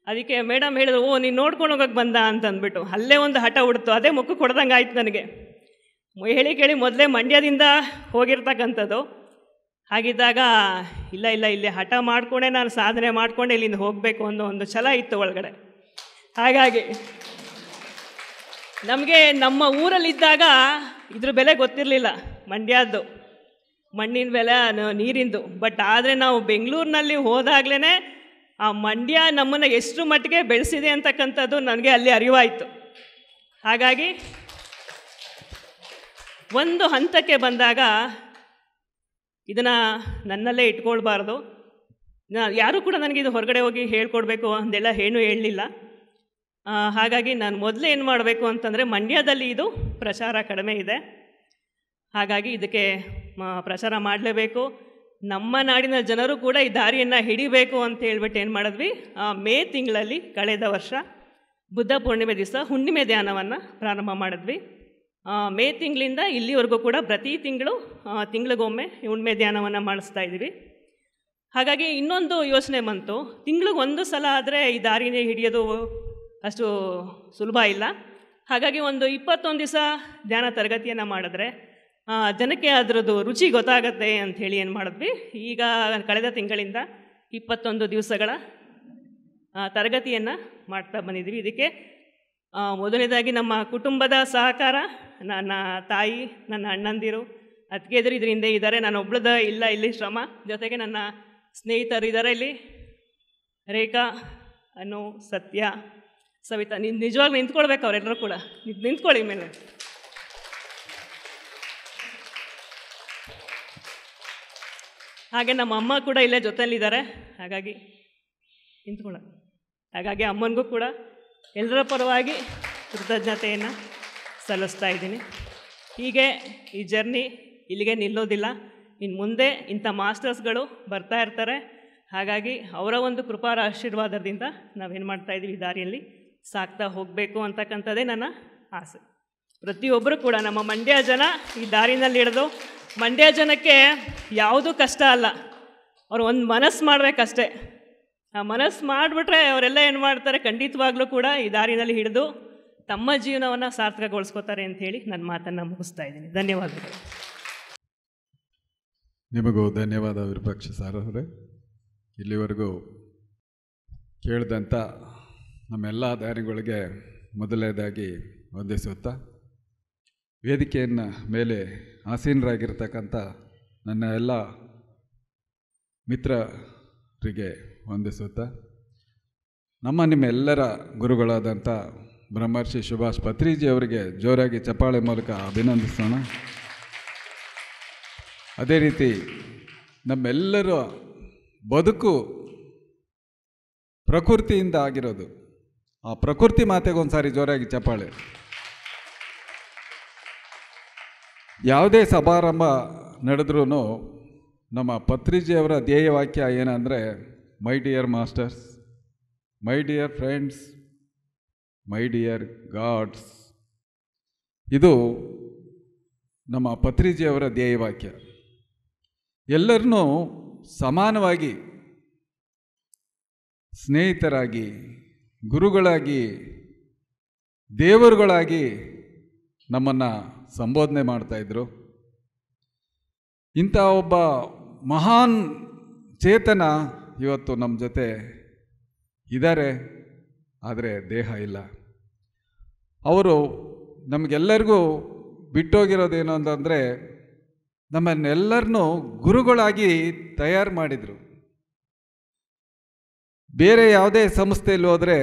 S1: ಅದಕ್ಕೆ ಮೇಡಮ್ ಹೇಳಿದ್ರು, ಓ ನೀನು ನೋಡ್ಕೊಂಡು ಹೋಗೋಕ್ಕೆ ಬಂದ ಅಂತಂದ್ಬಿಟ್ಟು ಅಲ್ಲೇ ಒಂದು ಹಠ ಹುಡ್ತು. ಅದೇ ಮುಖಕ್ಕೆ ಹೊಡೆದಂಗೆ ಆಯ್ತು ನನಗೆ. ಹೇಳಿ ಕೇಳಿ ಮೊದಲೇ ಮಂಡ್ಯದಿಂದ ಹೋಗಿರ್ತಕ್ಕಂಥದ್ದು. ಹಾಗಿದ್ದಾಗ ಇಲ್ಲ ಇಲ್ಲಿ ಹಠ ಮಾಡಿಕೊಂಡೆ ನಾನು ಸಾಧನೆ ಮಾಡಿಕೊಂಡೆ ಇಲ್ಲಿಂದ ಹೋಗಬೇಕು ಅನ್ನೋ ಒಂದು ಛಲ ಇತ್ತು ಒಳಗಡೆ. ಹಾಗಾಗಿ ನಮಗೆ ನಮ್ಮ ಊರಲ್ಲಿದ್ದಾಗ ಇದ್ರ ಬೆಲೆ ಗೊತ್ತಿರಲಿಲ್ಲ, ಮಂಡ್ಯದ್ದು ಮಣ್ಣಿನ ಬೆಲೆ, ನೀರಿಂದು. ಬಟ್ ಆದರೆ ನಾವು ಬೆಂಗಳೂರಿನಲ್ಲಿ ಹೋದಾಗಲೇ ಆ ಮಂಡ್ಯ ನಮ್ಮನ್ನು ಎಷ್ಟು ಮಟ್ಟಿಗೆ ಬೆಳೆಸಿದೆ ಅಂತಕ್ಕಂಥದ್ದು ನನಗೆ ಅಲ್ಲಿ ಅರಿವಾಯಿತು. ಹಾಗಾಗಿ ಒಂದು ಹಂತಕ್ಕೆ ಬಂದಾಗ ಇದನ್ನು ನನ್ನಲ್ಲೇ ಇಟ್ಕೊಳ್ಬಾರ್ದು. ಯಾರೂ ಕೂಡ ನನಗಿದು ಹೊರಗಡೆ ಹೋಗಿ ಹೇಳ್ಕೊಡ್ಬೇಕು ಅಂದೆಲ್ಲ ಏನೂ ಹೇಳಲಿಲ್ಲ. ಹಾಗಾಗಿ ನಾನು ಮೊದಲು ಏನು ಮಾಡಬೇಕು ಅಂತಂದರೆ, ಮಂಡ್ಯದಲ್ಲಿ ಇದು ಪ್ರಚಾರ ಕಡಿಮೆ ಇದೆ, ಹಾಗಾಗಿ ಇದಕ್ಕೆ ಪ್ರಚಾರ ಮಾಡಲೇಬೇಕು. ನಮ್ಮ ನಾಡಿನ ಜನರು ಕೂಡ ಈ ದಾರಿಯನ್ನು ಹಿಡಿಬೇಕು ಅಂತ ಹೇಳ್ಬಿಟ್ಟು ಏನು ಮಾಡಿದ್ವಿ, ಮೇ ತಿಂಗಳಲ್ಲಿ ಕಳೆದ ವರ್ಷ ಬುದ್ಧ ಪೂರ್ಣಿಮೆ ದಿವಸ ಹುಣ್ಣಿಮೆ ಧ್ಯಾನವನ್ನು ಪ್ರಾರಂಭ ಮಾಡಿದ್ವಿ. ಮೇ ತಿಂಗಳಿಂದ ಇಲ್ಲಿವರೆಗೂ ಕೂಡ ಪ್ರತಿ ತಿಂಗಳಿಗೊಮ್ಮೆ ಹುಣ್ಣಿಮೆ ಧ್ಯಾನವನ್ನು ಮಾಡಿಸ್ತಾ ಇದ್ದೀವಿ. ಹಾಗಾಗಿ ಇನ್ನೊಂದು ಯೋಚನೆ ಬಂತು, ತಿಂಗಳಿಗೆ 1 ಸಲ ಆದರೆ ಈ ದಾರಿನೇ ಹಿಡಿಯೋದು ಅಷ್ಟು ಸುಲಭ ಇಲ್ಲ. ಹಾಗಾಗಿ ಒಂದು 21 ದಿವಸ ಧ್ಯಾನ ತರಗತಿಯನ್ನು ಮಾಡಿದ್ರೆ ಜನಕ್ಕೆ ಅದರದ್ದು ರುಚಿ ಗೊತ್ತಾಗತ್ತೆ ಅಂಥೇಳಿ ಏನು ಮಾಡಿದ್ವಿ, ಈಗ ಕಳೆದ ತಿಂಗಳಿಂದ 21 ದಿವಸಗಳ ತರಗತಿಯನ್ನು ಮಾಡ್ತಾ ಬಂದಿದ್ವಿ. ಇದಕ್ಕೆ ಮೊದಲನೇದಾಗಿ ನಮ್ಮ ಕುಟುಂಬದ ಸಹಕಾರ, ನನ್ನ ತಾಯಿ, ನನ್ನ ಅಣ್ಣಂದಿರು, ಅತ್ತಿಗೆದಿರು ಇದ್ರ ಹಿಂದೆ ಇದ್ದಾರೆ. ನಾನು ಒಬ್ಳದ ಇಲ್ಲ ಇಲ್ಲಿ ಶ್ರಮ. ಜೊತೆಗೆ ನನ್ನ ಸ್ನೇಹಿತರು ಇದ್ದಾರೆ ಇಲ್ಲಿ, ರೇಖಾ, ಅನು, ಸತ್ಯ, ಸವಿತಾ. ನಿಜವಾಗ್ಲೂ ನಿಂತ್ಕೊಳ್ಬೇಕು ಅವರೆಲ್ಲರೂ ಕೂಡ. ನಿಂತ್ಕೊಳ್ಳಿ ಮೇಲೆ. ಹಾಗೆ ನಮ್ಮ ಅಮ್ಮ ಕೂಡ ಇಲ್ಲೇ ಜೊತೆಯಲ್ಲಿದ್ದಾರೆ, ಹಾಗಾಗಿ ಹಾಗಾಗಿ ಅಮ್ಮನಿಗೂ ಕೂಡ ಎಲ್ಲರ ಪರವಾಗಿ ಕೃತಜ್ಞತೆಯನ್ನು ಸಲ್ಲಿಸ್ತಾ ಇದ್ದೀನಿ. ಹೀಗೆ ಈ ಜರ್ನಿ ಇಲ್ಲಿಗೆ ನಿಲ್ಲೋದಿಲ್ಲ. ಇನ್ನು ಮುಂದೆ ಇಂಥ ಮಾಸ್ಟರ್ಸ್ಗಳು ಬರ್ತಾ ಇರ್ತಾರೆ. ಹಾಗಾಗಿ ಅವರ ಒಂದು ಕೃಪಾರ ಆಶೀರ್ವಾದದಿಂದ ನಾವೇನು ಮಾಡ್ತಾಯಿದ್ದೀವಿ, ಈ ದಾರಿಯಲ್ಲಿ ಸಾಕ್ತಾ ಹೋಗಬೇಕು ಅಂತಕ್ಕಂಥದ್ದೇ ನನ್ನ ಆಸೆ. ಪ್ರತಿಯೊಬ್ಬರು ಕೂಡ ನಮ್ಮ ಮಂಡ್ಯ ಜನ ಈ ದಾರಿನಲ್ಲಿ ಹಿಡಿದು, ಮಂಡ್ಯ ಜನಕ್ಕೆ ಯಾವುದೂ ಕಷ್ಟ ಅಲ್ಲ, ಅವರು ಒಂದು ಮನಸ್ಸು ಮಾಡಬೇಕಷ್ಟೇ. ಆ ಮನಸ್ಸು ಮಾಡಿಬಿಟ್ರೆ ಅವರೆಲ್ಲ ಏನು ಮಾಡ್ತಾರೆ, ಖಂಡಿತವಾಗ್ಲೂ ಕೂಡ ಈ ದಾರಿನಲ್ಲಿ ಹಿಡಿದು ತಮ್ಮ ಜೀವನವನ್ನು ಸಾರ್ಥಕಗೊಳಿಸ್ಕೋತಾರೆ ಅಂಥೇಳಿ ನನ್ನ ಮಾತನ್ನು ಮುಗಿಸ್ತಾ ಇದ್ದೀನಿ. ಧನ್ಯವಾದಗಳು.
S2: ನಿಮಗೂ ಧನ್ಯವಾದ ವಿರೂಪಾಕ್ಷ ಸರ್ ಅವರೇ. ಇಲ್ಲಿವರೆಗೂ ಕೇಳಿದಂಥ ನಮ್ಮೆಲ್ಲ ದಾನಿಗಳಿಗೆ ಮೊದಲನೇದಾಗಿ ವಂದಿಸುತ್ತಾ, ವೇದಿಕೆಯನ್ನು ಮೇಲೆ ಆಸೀನರಾಗಿರ್ತಕ್ಕಂಥ ನನ್ನ ಎಲ್ಲ ಮಿತ್ರರಿಗೆ ವಂದಿಸುತ್ತಾ, ನಿಮ್ಮೆಲ್ಲರ ಗುರುಗಳಾದಂಥ ಬ್ರಹ್ಮರ್ಷಿ ಸುಭಾಷ್ ಪತ್ರಿಜಿ ಅವರಿಗೆ ಜೋರಾಗಿ ಚಪ್ಪಾಳೆ ಮೂಲಕ ಅಭಿನಂದಿಸೋಣ. ಅದೇ ರೀತಿ ನಮ್ಮೆಲ್ಲರ ಬದುಕು ಪ್ರಕೃತಿಯಿಂದ ಆಗಿರೋದು. ಆ ಪ್ರಕೃತಿ ಮಾತೆಗೊಂದು ಸಾರಿ ಜೋರಾಗಿ ಚಪ್ಪಾಳೆ. ಯಾವುದೇ ಸಮಾರಂಭ ನಡೆದ್ರೂ ನಮ್ಮ ಪತ್ರಿಜಿಯವರ ಧ್ಯೇಯವಾಕ್ಯ ಏನಂದರೆ, my dear masters, my dear friends, my dear God's. ಇದು ನಮ್ಮ ಪತ್ರಿಜಿಯವರ ಧ್ಯೇಯವಾಕ್ಯ. ಎಲ್ಲರನ್ನೂ ಸಮಾನವಾಗಿ ಸ್ನೇಹಿತರಾಗಿ, ಗುರುಗಳಾಗಿ, ದೇವರುಗಳಾಗಿ ನಮ್ಮನ್ನು ಸಂಬೋಧನೆ ಮಾಡ್ತಾಯಿದ್ರು. ಇಂಥ ಒಬ್ಬ ಮಹಾನ್ ಚೇತನ ಇವತ್ತು ನಮ್ಮ ಜೊತೆ ಇದ್ದಾರೆ, ಆದರೆ ದೇಹ ಇಲ್ಲ. ಅವರು ನಮಗೆಲ್ಲರಿಗೂ ಬಿಟ್ಟೋಗಿರೋದೇನು ಅಂತಂದರೆ, ನಮ್ಮನ್ನೆಲ್ಲರನ್ನೂ ಗುರುಗಳಾಗಿ ತಯಾರು ಮಾಡಿದರು. ಬೇರೆ ಯಾವುದೇ ಸಂಸ್ಥೆಯಲ್ಲಿ ಹೋದರೆ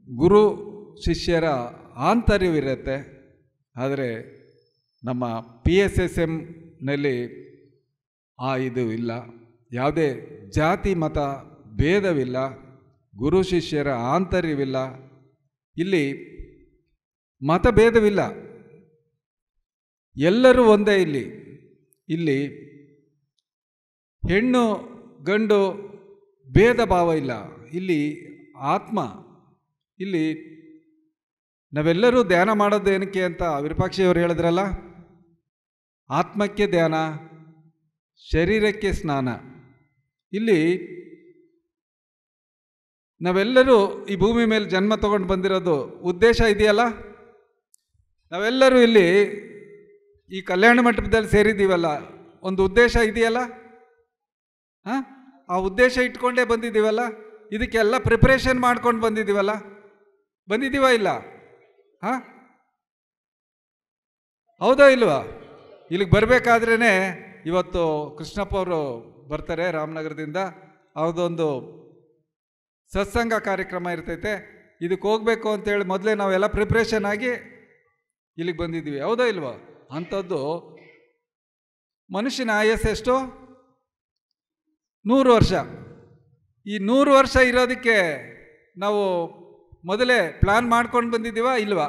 S2: ಗುರು ಶಿಷ್ಯರ ಆಂತರ್ಯವಿರುತ್ತೆ, ಆದರೆ ನಮ್ಮ PSSMನಲ್ಲಿ ಇದು ಇಲ್ಲ. ಯಾವುದೇ ಜಾತಿ ಮತ ಭೇದವಿಲ್ಲ, ಗುರು ಶಿಷ್ಯರ ಆಂತರ್ಯವಿಲ್ಲ, ಇಲ್ಲಿ ಮತಭೇದವಿಲ್ಲ, ಎಲ್ಲರೂ ಒಂದೇ. ಇಲ್ಲಿ ಹೆಣ್ಣು ಗಂಡು ಭೇದ ಭಾವ ಇಲ್ಲ. ಇಲ್ಲಿ ಆತ್ಮ, ಇಲ್ಲಿ ನಾವೆಲ್ಲರೂ ಧ್ಯಾನ ಮಾಡೋದು ಏನಕ್ಕೆ ಅಂತ ವಿರೂಪಾಕ್ಷಿಯವರು ಹೇಳಿದ್ರಲ್ಲ, ಆತ್ಮಕ್ಕೆ ಧ್ಯಾನ, ಶರೀರಕ್ಕೆ ಸ್ನಾನ. ಇಲ್ಲಿ ನಾವೆಲ್ಲರೂ ಈ ಭೂಮಿ ಮೇಲೆ ಜನ್ಮ ತಗೊಂಡು ಬಂದಿರೋದು ಉದ್ದೇಶ ಇದೆಯಲ್ಲ. ನಾವೆಲ್ಲರೂ ಇಲ್ಲಿ ಈ ಕಲ್ಯಾಣ ಮಂಟಪದಲ್ಲಿ ಸೇರಿದ್ದೀವಲ್ಲ, ಒಂದು ಉದ್ದೇಶ ಇದೆಯಲ್ಲ. ಆ ಉದ್ದೇಶ ಇಟ್ಕೊಂಡೇ ಬಂದಿದ್ದೀವಲ್ಲ, ಇದಕ್ಕೆಲ್ಲ ಪ್ರಿಪ್ರೇಷನ್ ಮಾಡ್ಕೊಂಡು ಬಂದಿದ್ದೀವ ಇಲ್ಲ? ಹೌದಾ ಇಲ್ವಾ? ಇಲ್ಲಿಗೆ ಬರಬೇಕಾದ್ರೇ ಇವತ್ತು ಕೃಷ್ಣಪ್ಪ ಅವರು ಬರ್ತಾರೆ ರಾಮನಗರದಿಂದ. ಅವ್ರದ್ದೊಂದು ಸತ್ಸಂಗ ಕಾರ್ಯಕ್ರಮ ಇರ್ತೈತೆ, ಇದಕ್ಕೆ ಹೋಗ್ಬೇಕು ಅಂತೇಳಿ ಮೊದಲೇ ನಾವೆಲ್ಲ ಪ್ರಿಪ್ರೇಷನ್ ಆಗಿ ಇಲ್ಲಿಗೆ ಬಂದಿದ್ದೀವಿ. ಹೌದಾ ಇಲ್ವಾ? ಅಂಥದ್ದು ಮನುಷ್ಯನ ಆಯಸ್ಸು ಎಷ್ಟು? 100 ವರ್ಷ. ಈ 100 ವರ್ಷ ಇರೋದಕ್ಕೆ ನಾವು ಮೊದಲೇ ಪ್ಲ್ಯಾನ್ ಮಾಡ್ಕೊಂಡು ಬಂದಿದ್ದೀವಾ ಇಲ್ವಾ?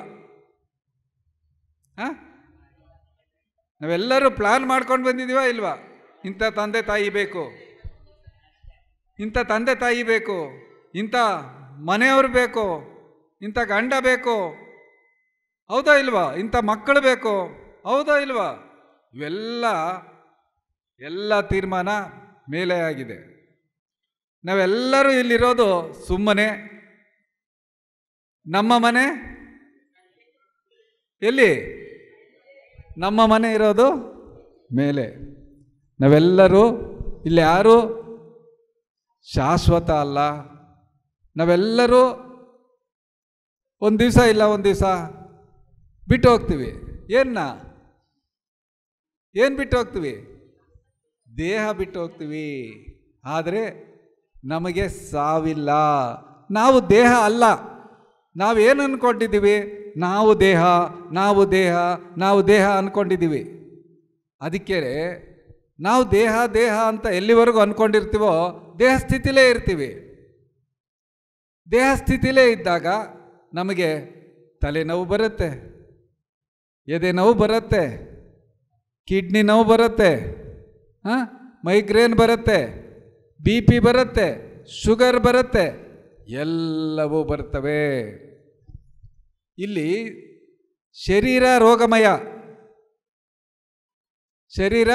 S2: ನಾವೆಲ್ಲರೂ ಪ್ಲ್ಯಾನ್ ಮಾಡ್ಕೊಂಡು ಬಂದಿದ್ದೀವಾ ಇಲ್ವಾ? ಇಂಥ ತಂದೆ ತಾಯಿ ಬೇಕು, ಇಂಥ ತಂದೆ ತಾಯಿ ಬೇಕು, ಇಂಥ ಮನೆಯವರು ಬೇಕು, ಇಂಥ ಗಂಡ ಬೇಕು, ಹೌದಾ ಇಲ್ವಾ? ಇಂಥ ಮಕ್ಕಳು ಬೇಕು, ಹೌದಾ ಇಲ್ವಾ? ಇವೆಲ್ಲ ತೀರ್ಮಾನ ಮೇಲೆ ಆಗಿದೆ. ನಾವೆಲ್ಲರೂ ಇಲ್ಲಿರೋದು ಸುಮ್ಮನೆ. ನಮ್ಮ ಮನೆ ಎಲ್ಲಿ? ನಮ್ಮ ಮನೆ ಇರೋದು ಮೇಲೆ. ನಾವೆಲ್ಲರೂ ಇಲ್ಲಿ ಯಾರು ಶಾಶ್ವತ ಅಲ್ಲ. ನಾವೆಲ್ಲರೂ ಒಂದು ದಿವಸ ಇಲ್ಲ ಒಂದು ದಿವಸ ಬಿಟ್ಟು ಹೋಗ್ತೀವಿ. ಏನು ಬಿಟ್ಟು ಹೋಗ್ತೀವಿ? ದೇಹ ಬಿಟ್ಟು ಹೋಗ್ತೀವಿ. ಆದರೆ ನಮಗೆ ಸಾವಿಲ್ಲ. ನಾವು ದೇಹ ಅಲ್ಲ. ನಾವೇನು ಅಂದ್ಕೊಂಡಿದ್ದೀವಿ? ನಾವು ದೇಹ, ನಾವು ದೇಹ, ನಾವು ದೇಹ ಅಂದ್ಕೊಂಡಿದ್ದೀವಿ. ಅದಕ್ಕೆ ನಾವು ದೇಹ ದೇಹ ಅಂತ ಎಲ್ಲಿವರೆಗೂ ಅಂದ್ಕೊಂಡಿರ್ತೀವೋ ದೇಹ ಸ್ಥಿತಿಲೇ ಇರ್ತೀವಿ. ದೇಹ ಸ್ಥಿತಿಲೇ ಇದ್ದಾಗ ನಮಗೆ ತಲೆನೋವು ಬರುತ್ತೆ, ಎದೆ ನೋವು ಬರುತ್ತೆ, ಕಿಡ್ನಿ ನೋವು ಬರುತ್ತೆ, ಮೈಗ್ರೇನ್ ಬರುತ್ತೆ, BP ಬರುತ್ತೆ, ಶುಗರ್ ಬರುತ್ತೆ, ಎಲ್ಲವೂ ಬರ್ತವೆ. ಇಲ್ಲಿ ಶರೀರ ರೋಗಮಯ, ಶರೀರ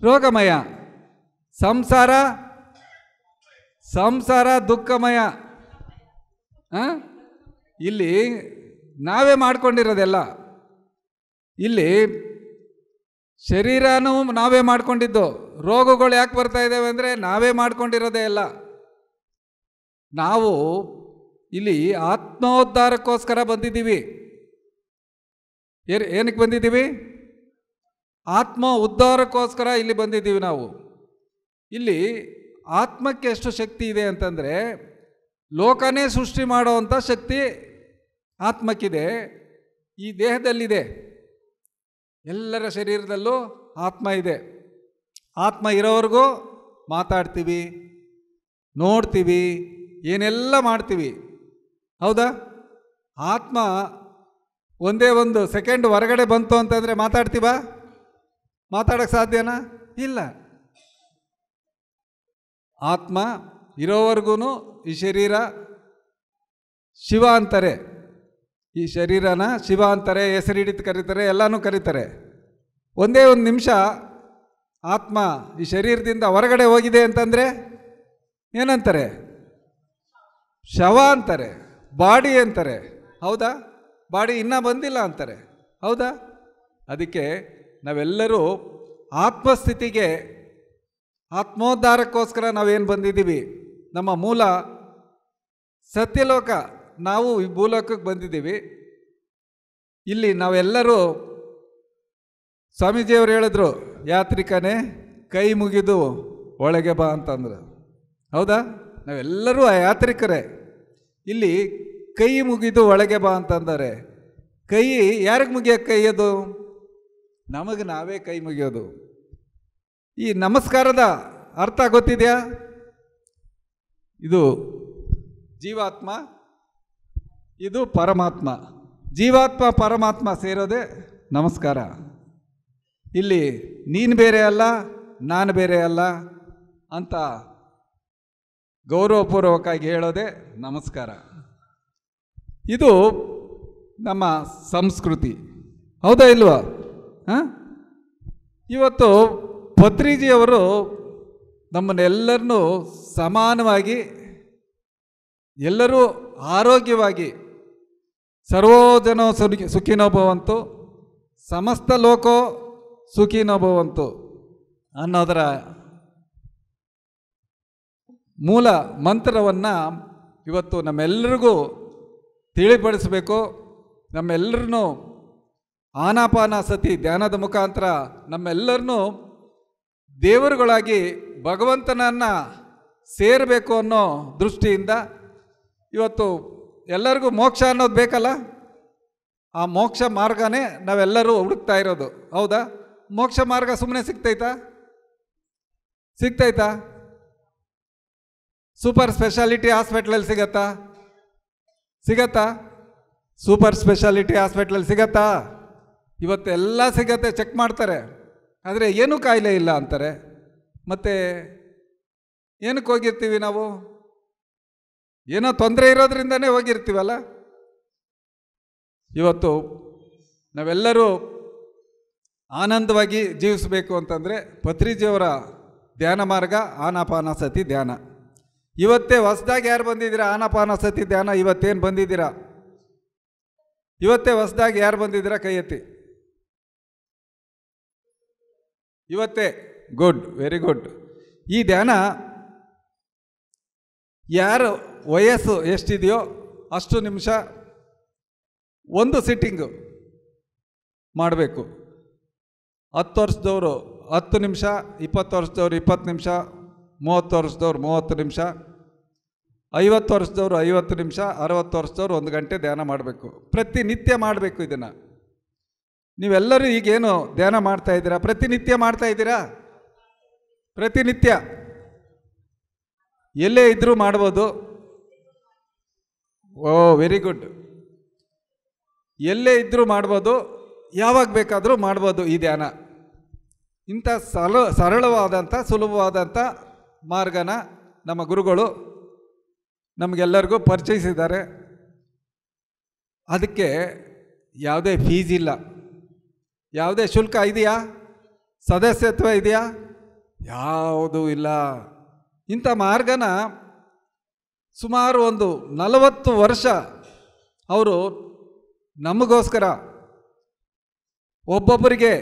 S2: ರೋಗಮಯ, ಸಂಸಾರ ದುಃಖಮಯ. ಇಲ್ಲಿ ನಾವೇ ಮಾಡ್ಕೊಂಡಿರೋದೆಲ್ಲ. ಇಲ್ಲಿ ಶರೀರನೂ ನಾವೇ ಮಾಡ್ಕೊಂಡಿದ್ದು. ರೋಗಗಳು ಯಾಕೆ ಬರ್ತಾ ಇದ್ದಾವೆ ಅಂದರೆ ನಾವೇ ಮಾಡ್ಕೊಂಡಿರೋದೇ ಎಲ್ಲ. ನಾವು ಇಲ್ಲಿ ಆತ್ಮೋದ್ಧಾರಕ್ಕೋಸ್ಕರ ಬಂದಿದ್ದೀವಿ. ಏನಕ್ಕೆ ಬಂದಿದ್ದೀವಿ? ಆತ್ಮ ಉದ್ಧಾರಕ್ಕೋಸ್ಕರ ಇಲ್ಲಿ ಬಂದಿದ್ದೀವಿ ನಾವು. ಇಲ್ಲಿ ಆತ್ಮಕ್ಕೆ ಎಷ್ಟು ಶಕ್ತಿ ಇದೆ ಅಂತಂದರೆ, ಲೋಕನೇ ಸೃಷ್ಟಿ ಮಾಡೋವಂಥ ಶಕ್ತಿ ಆತ್ಮಕ್ಕಿದೆ, ಈ ದೇಹದಲ್ಲಿದೆ. ಎಲ್ಲರ ಶರೀರದಲ್ಲೂ ಆತ್ಮ ಇದೆ. ಆತ್ಮ ಇರೋವರೆಗೂ ಮಾತಾಡ್ತೀವಿ, ನೋಡ್ತೀವಿ, ಏನೆಲ್ಲ ಮಾಡ್ತೀವಿ. ಹೌದಾ? ಆತ್ಮ ಒಂದೇ ಒಂದು ಸೆಕೆಂಡ್ ಹೊರಗಡೆ ಬಂತು ಅಂತಂದರೆ ಮಾತಾಡ್ತೀವಾ? ಮಾತಾಡೋಕ್ಕೆ ಸಾಧ್ಯನಾ? ಇಲ್ಲ. ಆತ್ಮ ಇರೋವರೆಗೂ ಈ ಶರೀರ ಶಿವ ಅಂತಾರೆ. ಈ ಶರೀರನ ಶಿವ ಅಂತಾರೆ, ಹೆಸರಿಡಿದು ಕರೀತಾರೆ, ಎಲ್ಲನೂ ಕರೀತಾರೆ. ಒಂದೇ ಒಂದು ನಿಮಿಷ ಆತ್ಮ ಈ ಶರೀರದಿಂದ ಹೊರಗಡೆ ಹೋಗಿದೆ ಅಂತಂದರೆ ಏನಂತಾರೆ? ಶವ ಅಂತಾರೆ, ಬಾಡಿ ಅಂತಾರೆ. ಹೌದಾ? ಬಾಡಿ ಇನ್ನೂ ಬಂದಿಲ್ಲ ಅಂತಾರೆ. ಹೌದಾ? ಅದಕ್ಕೆ ನಾವೆಲ್ಲರೂ ಆತ್ಮಸ್ಥಿತಿಗೆ, ಆತ್ಮೋದ್ಧಾರಕ್ಕೋಸ್ಕರ ನಾವೇನು ಬಂದಿದ್ದೀವಿ, ನಮ್ಮ ಮೂಲ ಸತ್ಯಲೋಕ, ನಾವು ಈ ಭೂಲೋಕಕ್ಕೆ ಬಂದಿದ್ದೀವಿ. ಇಲ್ಲಿ ನಾವೆಲ್ಲರೂ, ಸ್ವಾಮೀಜಿಯವರು ಹೇಳಿದ್ರು, ಯಾತ್ರಿಕನೇ ಕೈ ಮುಗಿದು ಒಳಗೆ ಬಾ ಅಂತಂದ್ರು. ಹೌದಾ? ನಾವೆಲ್ಲರೂ ಆ ಯಾತ್ರಿಕರೇ. ಇಲ್ಲಿ ಕೈ ಮುಗಿದು ಒಳಗೆ ಬಾ ಅಂತಂದರೆ, ಕೈ ಯಾರಿಗೆ ಮುಗಿಯೋಕ್ಕೆ ಕೈಯೋದು? ನಮಗೆ ನಾವೇ ಕೈ ಮುಗಿಯೋದು. ಈ ನಮಸ್ಕಾರದ ಅರ್ಥ ಗೊತ್ತಿದೆಯಾ? ಇದು ಜೀವಾತ್ಮ, ಇದು ಪರಮಾತ್ಮ. ಜೀವಾತ್ಮ ಪರಮಾತ್ಮ ಸೇರೋದೇ ನಮಸ್ಕಾರ. ಇಲ್ಲಿ ನೀನು ಬೇರೆ ಅಲ್ಲ, ನಾನು ಬೇರೆ ಅಲ್ಲ ಅಂತ ಗೌರವಪೂರ್ವಕವಾಗಿ ಹೇಳೋದೇ ನಮಸ್ಕಾರ. ಇದು ನಮ್ಮ ಸಂಸ್ಕೃತಿ. ಹೌದಾ ಇಲ್ವಾ? ಇವತ್ತು ಪತ್ರಿಜಿಯವರು ನಮ್ಮನ್ನೆಲ್ಲರನ್ನೂ ಸಮಾನವಾಗಿ, ಎಲ್ಲರೂ ಆರೋಗ್ಯವಾಗಿ, ಸರ್ವೋ ಜನೋ ಸುಖಿನೋ ಭವಂತು, ಸಮಸ್ತ ಲೋಕೋ ಸುಖಿನೋ ಭವಂತು ಅನ್ನೋದರ ಮೂಲ ಮಂತ್ರವನ್ನು ಇವತ್ತು ನಮ್ಮೆಲ್ಲರಿಗೂ ತಿಳಿಪಡಿಸಬೇಕು. ನಮ್ಮೆಲ್ಲರನ್ನೂ ಆನಾಪಾನಸತಿ ಧ್ಯಾನದ ಮುಖಾಂತರ ನಮ್ಮೆಲ್ಲರನ್ನೂ ದೇವರುಗಳಾಗಿ ಭಗವಂತನನ್ನು ಸೇರಬೇಕು ಅನ್ನೋ ದೃಷ್ಟಿಯಿಂದ ಇವತ್ತು ಎಲ್ಲರಿಗೂ ಮೋಕ್ಷ ಅನ್ನೋದು ಬೇಕಲ್ಲ, ಆ ಮೋಕ್ಷ ಮಾರ್ಗನೇ ನಾವೆಲ್ಲರೂ ಹುಡುಕ್ತಾ ಇರೋದು. ಹೌದಾ? ಮೋಕ್ಷ ಮಾರ್ಗ ಸುಮ್ಮನೆ ಸಿಗ್ತೈತಾ? ಸೂಪರ್ ಸ್ಪೆಷಾಲಿಟಿ ಹಾಸ್ಪಿಟ್ಲಲ್ಲಿ ಸಿಗತ್ತಾ? ಸೂಪರ್ ಸ್ಪೆಷಾಲಿಟಿ ಹಾಸ್ಪಿಟ್ಲಲ್ಲಿ ಸಿಗತ್ತಾ? ಇವತ್ತೆಲ್ಲ ಸಿಗತ್ತೆ, ಚೆಕ್ ಮಾಡ್ತಾರೆ, ಆದರೆ ಏನೂ ಕಾಯಿಲೆ ಇಲ್ಲ ಅಂತಾರೆ. ಮತ್ತು ಏನಕ್ಕೆ ಹೋಗಿರ್ತೀವಿ ನಾವು? ಏನೋ ತೊಂದರೆ ಇರೋದ್ರಿಂದನೇ ಹೋಗಿರ್ತೀವಲ್ಲ. ಇವತ್ತು ನಾವೆಲ್ಲರೂ ಆನಂದವಾಗಿ ಜೀವಿಸಬೇಕು ಅಂತಂದರೆ ಪತ್ರಿಜಿಯವರ ಧ್ಯಾನ ಮಾರ್ಗ ಆನಾಪಾನಸತಿ ಧ್ಯಾನ. ಇವತ್ತೇ ಹೊಸದಾಗಿ ಯಾರು ಬಂದಿದ್ದೀರಾ? ಆನಾಪಾನಸತಿ ಧ್ಯಾನ ಇವತ್ತೇನು ಬಂದಿದ್ದೀರಾ? ಇವತ್ತೇ ಹೊಸದಾಗಿ ಯಾರು ಬಂದಿದ್ದೀರಾ? ಕೈ ಎತ್ತಿ. ಇವತ್ತೇ? Good, very good. ಈ ಧ್ಯಾನ ಯಾರು ವಯಸ್ಸು ಎಷ್ಟಿದೆಯೋ ಅಷ್ಟು ನಿಮಿಷ ಒಂದು ಸಿಟ್ಟಿಂಗು ಮಾಡಬೇಕು. 10 ವರ್ಷದವರು 10 ನಿಮಿಷ, 20 ವರ್ಷದವರು 20 ನಿಮಿಷ, 30 ವರ್ಷದವ್ರು 30 ನಿಮಿಷ, 50 ವರ್ಷದವರು 50 ನಿಮಿಷ, 60 ವರ್ಷದವ್ರು 1 ಗಂಟೆ ಧ್ಯಾನ ಮಾಡಬೇಕು. ಪ್ರತಿನಿತ್ಯ ಮಾಡಬೇಕು ಇದನ್ನು. ನೀವೆಲ್ಲರೂ ಈಗೇನು ಧ್ಯಾನ ಮಾಡ್ತಾಯಿದ್ದೀರಾ? ಪ್ರತಿನಿತ್ಯ ಮಾಡ್ತಾಯಿದ್ದೀರಾ? ಪ್ರತಿನಿತ್ಯ ಎಲ್ಲೇ ಇದ್ದರೂ ಮಾಡ್ಬೋದು. ಓ, ವೆರಿ ಗುಡ್. ಎಲ್ಲೇ ಇದ್ದರೂ ಮಾಡ್ಬೋದು, ಯಾವಾಗ ಬೇಕಾದರೂ ಮಾಡ್ಬೋದು ಈ ಧ್ಯಾನ. ಇಂಥ ಸರಳವಾದಂಥ ಸುಲಭವಾದಂಥ ಮಾರ್ಗನ ನಮ್ಮ ಗುರುಗಳು ನಮಗೆಲ್ಲರಿಗೂ ಪರಿಚಯಿಸಿದ್ದಾರೆ. ಅದಕ್ಕೆ ಯಾವುದೇ ಫೀಸ್ ಇಲ್ಲ, ಯಾವುದೇ ಶುಲ್ಕ ಇದೆಯಾ? ಸದಸ್ಯತ್ವ ಇದೆಯಾ? ಯಾವುದೂ ಇಲ್ಲ. ಇಂಥ ಮಾರ್ಗನ ಸುಮಾರು ಒಂದು 40 ವರ್ಷ ಅವರು ನಮಗೋಸ್ಕರ ಒಬ್ಬೊಬ್ಬರಿಗೆ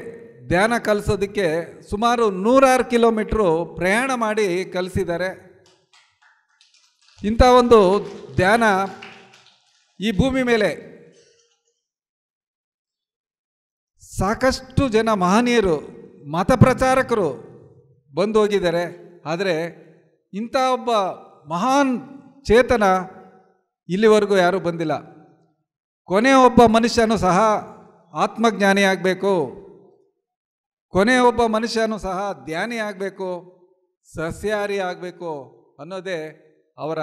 S2: ಧ್ಯಾನ ಕಲಿಸೋದಕ್ಕೆ ಸುಮಾರು 106 ಕಿಲೋಮೀಟ್ರು ಪ್ರಯಾಣ ಮಾಡಿ ಕಲಿಸಿದ್ದಾರೆ. ಇಂಥ ಒಂದು ಧ್ಯಾನ ಈ ಭೂಮಿ ಮೇಲೆ ಸಾಕಷ್ಟು ಜನ ಮಹನೀಯರು, ಮತ ಪ್ರಚಾರಕರು ಬಂದು ಹೋಗಿದ್ದಾರೆ. ಆದರೆ ಇಂಥ ಒಬ್ಬ ಮಹಾನ್ ಚೇತನ ಇಲ್ಲಿವರೆಗೂ ಯಾರೂ ಬಂದಿಲ್ಲ. ಕೊನೆಯ ಒಬ್ಬ ಮನುಷ್ಯನೂ ಸಹ ಆತ್ಮಜ್ಞಾನಿ ಆಗಬೇಕು, ಕೊನೆಯ ಒಬ್ಬ ಮನುಷ್ಯನೂ ಸಹ ಧ್ಯಾನಿ ಆಗಬೇಕು, ಸಸ್ಯಾಹಾರಿ ಆಗಬೇಕು ಅನ್ನೋದೇ ಅವರ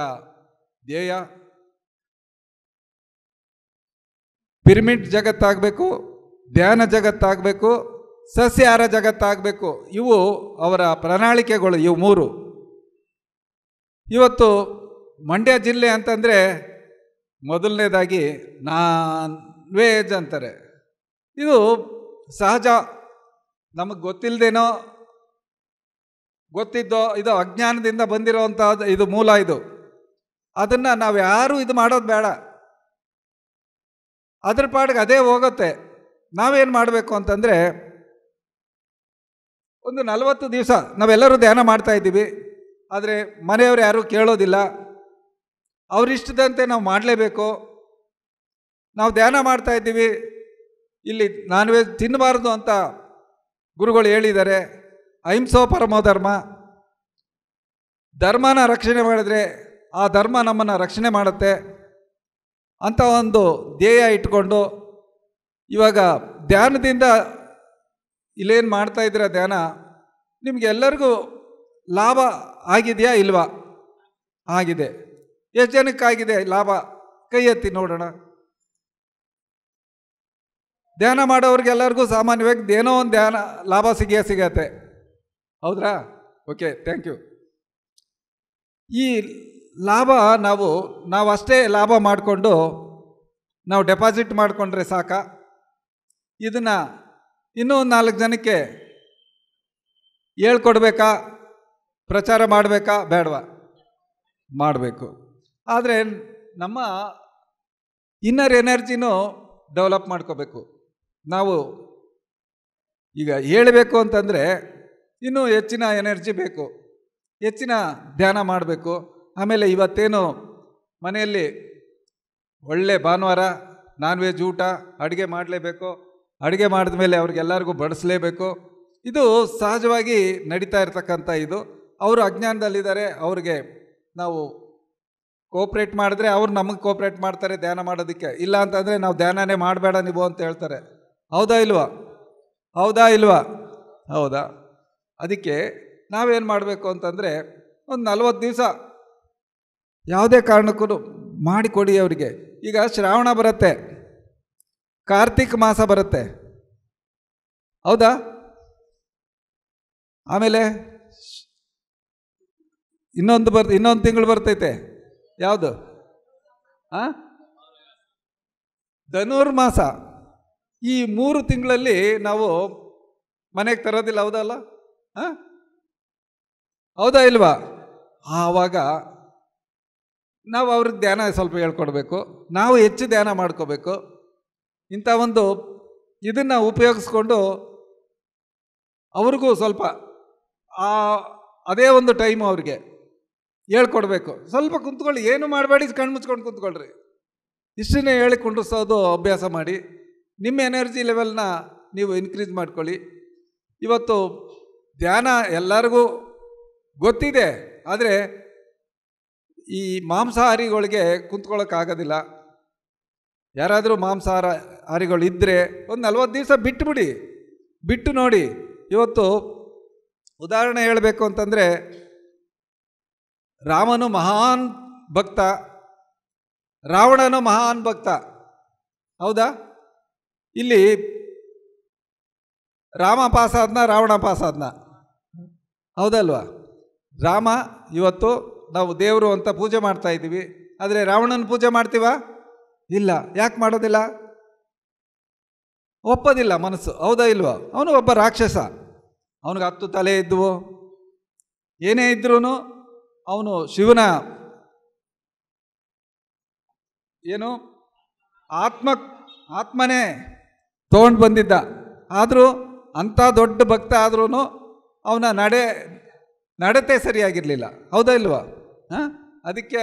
S2: ಧ್ಯೇಯ. ಪಿರಮಿಡ್ ಜಗತ್ತಾಗಬೇಕು, ಧ್ಯಾನ ಜಗತ್ತಾಗಬೇಕು, ಸಸ್ಯಾಹಾರ ಜಗತ್ತಾಗಬೇಕು. ಇವು ಅವರ ಪ್ರಣಾಳಿಕೆಗಳು, ಇವು 3. ಇವತ್ತು ಮಂಡ್ಯ ಜಿಲ್ಲೆ ಅಂತಂದರೆ ಮೊದಲನೇದಾಗಿ ನಾನ್ ವೆಜ್ ಅಂತಾರೆ. ಇದು ಸಹಜ, ನಮಗೆ ಗೊತ್ತಿಲ್ಲದೇನೋ ಗೊತ್ತಿದ್ದೋ ಇದು ಅಜ್ಞಾನದಿಂದ ಬಂದಿರೋವಂಥ ಇದು ಮೂಲ. ಇದು ಅದನ್ನು ನಾವು ಯಾರೂ ಇದು ಮಾಡೋದು ಬೇಡ, ಅದ್ರ ಪಾಡಿಗೆ ಅದೇ ಹೋಗುತ್ತೆ. ನಾವೇನು ಮಾಡಬೇಕು ಅಂತಂದರೆ, ಒಂದು 40 ದಿವಸ ನಾವೆಲ್ಲರೂ ಧ್ಯಾನ ಮಾಡ್ತಾ ಇದ್ದೀವಿ, ಆದರೆ ಮನೆಯವರು ಯಾರೂ ಕೇಳೋದಿಲ್ಲ, ಅವರಿಷ್ಟದಂತೆ ನಾವು ಮಾಡಲೇಬೇಕು. ನಾವು ಧ್ಯಾನ ಮಾಡ್ತಾ ಇದ್ದೀವಿ, ಇಲ್ಲಿ ನಾನ್ ವೆಜ್ ತಿನ್ನಬಾರ್ದು ಅಂತ ಗುರುಗಳು ಹೇಳಿದ್ದಾರೆ. ಅಹಿಂಸೋ ಪರಮೋ ಧರ್ಮ, ಧರ್ಮನ ರಕ್ಷಣೆ ಮಾಡಿದ್ರೆ ಆ ಧರ್ಮ ನಮ್ಮನ್ನು ರಕ್ಷಣೆ ಮಾಡುತ್ತೆ ಅಂತ ಒಂದು ಧ್ಯೇಯ ಇಟ್ಕೊಂಡು ಇವಾಗ ಧ್ಯಾನದಿಂದ ಇಲ್ಲೇನು ಮಾಡ್ತಾ ಇದ್ದೀರ ಧ್ಯಾನ, ನಿಮಗೆಲ್ಲರಿಗೂ ಲಾಭ ಆಗಿದೆಯಾ ಇಲ್ವಾ? ಆಗಿದೆ. ಎಷ್ಟು ಜನಕ್ಕಾಗಿದೆ ಲಾಭ? ಕೈ ಎತ್ತಿ ನೋಡೋಣ. ಧ್ಯಾನ ಮಾಡೋರಿಗೆಲ್ಲರಿಗೂ ಸಾಮಾನ್ಯವಾಗಿ ಏನೋ ಒಂದು ಧ್ಯಾನ ಲಾಭ ಸಿಗತ್ತೆ, ಹೌದ್ರಾ? Okay, thank you. ಈ ಲಾಭ ನಾವು ಅಷ್ಟೇ ಲಾಭ ಮಾಡಿಕೊಂಡು ನಾವು ಡೆಪಾಸಿಟ್ ಮಾಡಿಕೊಂಡ್ರೆ ಸಾಕ? ಇದನ್ನು ಇನ್ನೂ 4 ಜನಕ್ಕೆ ಹೇಳ್ಕೊಡ್ಬೇಕಾ? ಪ್ರಚಾರ ಮಾಡಬೇಕಾ ಬೇಡವಾ? ಮಾಡಬೇಕು. ಆದರೆ ನಮ್ಮ ಇನ್ನರ್ ಎನರ್ಜಿನೂ ಡೆವಲಪ್ ಮಾಡ್ಕೋಬೇಕು. ನಾವು ಈಗ ಹೇಳಬೇಕು ಅಂತಂದರೆ ಇನ್ನೂ ಹೆಚ್ಚಿನ ಎನರ್ಜಿ ಬೇಕು, ಹೆಚ್ಚಿನ ಧ್ಯಾನ ಮಾಡಬೇಕು. ಆಮೇಲೆ ಇವತ್ತೇನು ಮನೆಯಲ್ಲಿ ಒಳ್ಳೆ ಭಾನುವಾರ ನಾನ್ ವೆಜ್ ಊಟ ಅಡುಗೆ ಮಾಡಲೇಬೇಕು, ಅಡುಗೆ ಮಾಡಿದ ಮೇಲೆ ಅವ್ರಿಗೆಲ್ಲರಿಗೂ ಬಡಿಸ್ಲೇಬೇಕು. ಇದು ಸಹಜವಾಗಿ ನಡೀತಾ ಇರ್ತಕ್ಕಂಥ ಇದು. ಅವರು ಅಜ್ಞಾನದಲ್ಲಿದ್ದಾರೆ, ಅವ್ರಿಗೆ ನಾವು ಕೋಪ್ರೇಟ್ ಮಾಡಿದ್ರೆ ಅವ್ರು ನಮಗೆ ಕೋಪ್ರೇಟ್ ಮಾಡ್ತಾರೆ ಧ್ಯಾನ ಮಾಡೋದಕ್ಕೆ. ಇಲ್ಲ ಅಂತಂದರೆ ನಾವು ಧ್ಯಾನನೇ ಮಾಡಬೇಡ ನೀವು ಅಂತ ಹೇಳ್ತಾರೆ. ಹೌದಾ ಇಲ್ವಾ? ಹೌದಾ ಇಲ್ವಾ? ಹೌದಾ? ಅದಕ್ಕೆ ನಾವೇನು ಮಾಡಬೇಕು ಅಂತಂದರೆ, ಒಂದು 40 ದಿವಸ ಯಾವುದೇ ಕಾರಣಕ್ಕೂ ಮಾಡಿಕೊಡಿ ಅವರಿಗೆ. ಈಗ ಶ್ರಾವಣ ಬರುತ್ತೆ, ಕಾರ್ತಿಕ್ ಮಾಸ ಬರುತ್ತೆ, ಹೌದಾ? ಆಮೇಲೆ ಇನ್ನೊಂದು ತಿಂಗಳು ಬರ್ತೈತೆ, ಯಾವುದು? ಧನುರ್ಮಾಸ. ಈ 3 ತಿಂಗಳಲ್ಲಿ ನಾವು ಮನೆಗೆ ತರೋದಿಲ್ಲ, ಹೌದಲ್ಲ? ಹೌದಾ ಇಲ್ವಾ? ಆವಾಗ ನಾವು ಅವ್ರಿಗೆ ಧ್ಯಾನ ಸ್ವಲ್ಪ ಹೇಳ್ಕೊಡ್ಬೇಕು, ನಾವು ಹೆಚ್ಚು ಧ್ಯಾನ ಮಾಡ್ಕೋಬೇಕು. ಇಂಥ ಒಂದು ಇದನ್ನು ಉಪಯೋಗಿಸ್ಕೊಂಡು ಅವ್ರಿಗೂ ಸ್ವಲ್ಪ ಅದೇ ಒಂದು ಟೈಮು ಅವ್ರಿಗೆ ಹೇಳ್ಕೊಡ್ಬೇಕು. ಸ್ವಲ್ಪ ಕುಂತ್ಕೊಳ್ಳಿ, ಏನು ಮಾಡಬೇಡಿ, ಕಣ್ಣು ಮುಚ್ಕೊಂಡು ಕುಂತ್ಕೊಳ್ರಿ. ಇಷ್ಟನ್ನೇ ಹೇಳಿ ಕುಂಡ್ರಿಸೋದು ಅಭ್ಯಾಸ ಮಾಡಿ. ನಿಮ್ಮ ಎನರ್ಜಿ ಲೆವೆಲ್ನ ನೀವು ಇನ್ಕ್ರೀಸ್ ಮಾಡ್ಕೊಳ್ಳಿ. ಇವತ್ತು ಧ್ಯಾನ ಎಲ್ಲರಿಗೂ ಗೊತ್ತಿದೆ, ಆದರೆ ಈ ಮಾಂಸಾಹಾರಿಗಳಿಗೆ ಕುಂತ್ಕೊಳ್ಳೋಕ್ಕಾಗೋದಿಲ್ಲ. ಯಾರಾದರೂ ಮಾಂಸಾಹಾರಿಗಳು ಇದ್ದರೆ ಒಂದು 40 ದಿವಸ ಬಿಟ್ಟು ನೋಡಿ. ಇವತ್ತು ಉದಾಹರಣೆ ಹೇಳಬೇಕು ಅಂತಂದರೆ, ರಾಮನು ಮಹಾನ್ ಭಕ್ತ, ರಾವಣನು ಮಹಾನ್ ಭಕ್ತ, ಹೌದಾ? ಇಲ್ಲಿ ರಾಮ ಪಾಸಾದ್ನ, ರಾವಣ ಪಾಸಾದ್ನ, ಹೌದಲ್ವಾ? ರಾಮ ಇವತ್ತು ನಾವು ದೇವರು ಅಂತ ಪೂಜೆ ಮಾಡ್ತಾ ಇದ್ದೀವಿ, ಆದರೆ ರಾವಣನ ಪೂಜೆ ಮಾಡ್ತೀವ? ಇಲ್ಲ. ಯಾಕೆ ಮಾಡೋದಿಲ್ಲ? ಒಪ್ಪೋದಿಲ್ಲ ಮನಸ್ಸು, ಹೌದಾ ಇಲ್ವೋ? ಅವನು ಒಬ್ಬ ರಾಕ್ಷಸ, ಅವನಿಗೆ 10 ತಲೆ ಇದ್ವು. ಏನೇ ಇದ್ರೂ ಅವನು ಶಿವನ ಏನು ಆತ್ಮನೇ ತೊಗೊಂಡು ಬಂದಿದ್ದ. ಆದರೂ ಅಂಥ ದೊಡ್ಡ ಭಕ್ತ ಆದ್ರೂ ಅವನ ನಡತೆ ಸರಿಯಾಗಿರಲಿಲ್ಲ, ಹೌದಾ ಇಲ್ವಾ? ಅದಕ್ಕೆ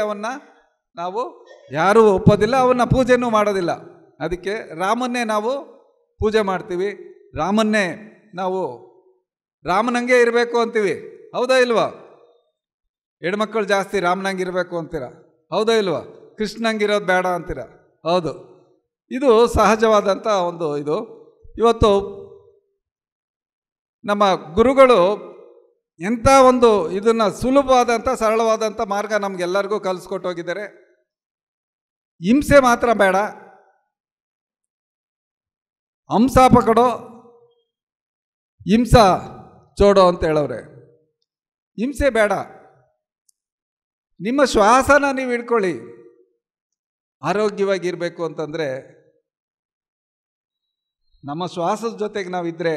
S2: ನಾವು ಯಾರೂ ಒಪ್ಪೋದಿಲ್ಲ, ಅವನ್ನ ಪೂಜೆನೂ ಮಾಡೋದಿಲ್ಲ. ಅದಕ್ಕೆ ರಾಮನ್ನೇ ನಾವು ಪೂಜೆ ಮಾಡ್ತೀವಿ, ರಾಮನ್ನೇ ನಾವು ರಾಮನಂಗೆ ಇರಬೇಕು ಅಂತೀವಿ, ಹೌದಾ ಇಲ್ವಾ? ಹೆಣ್ಮಕ್ಳು ಜಾಸ್ತಿ ರಾಮನಂಗೆ ಇರಬೇಕು ಅಂತೀರ, ಹೌದಾ ಇಲ್ವಾ? ಕೃಷ್ಣಂಗಿರೋದು ಬೇಡ ಅಂತೀರ, ಹೌದು. ಇದು ಸಹಜವಾದಂಥ ಒಂದು ಇದು. ಇವತ್ತು ನಮ್ಮ ಗುರುಗಳು ಎಂಥ ಒಂದು ಇದನ್ನು ಸುಲಭವಾದಂಥ ಸರಳವಾದಂಥ ಮಾರ್ಗ ನಮಗೆಲ್ಲರಿಗೂ ಕಲಿಸ್ಕೊಟ್ಟೋಗಿದ್ದಾರೆ. ಹಿಂಸೆ ಮಾತ್ರ ಬೇಡ, ಹಂಸ ಪಕಡೋ ಹಿಂಸಾ ಚೋಡೋ ಅಂತ ಹೇಳವ್ರೆ. ಹಿಂಸೆ ಬೇಡ, ನಿಮ್ಮ ಶ್ವಾಸನ ನೀವು ಹಿಡ್ಕೊಳ್ಳಿ. ಆರೋಗ್ಯವಾಗಿರಬೇಕು ಅಂತಂದರೆ ನಮ್ಮ ಶ್ವಾಸದ ಜೊತೆಗೆ ನಾವಿದ್ದರೆ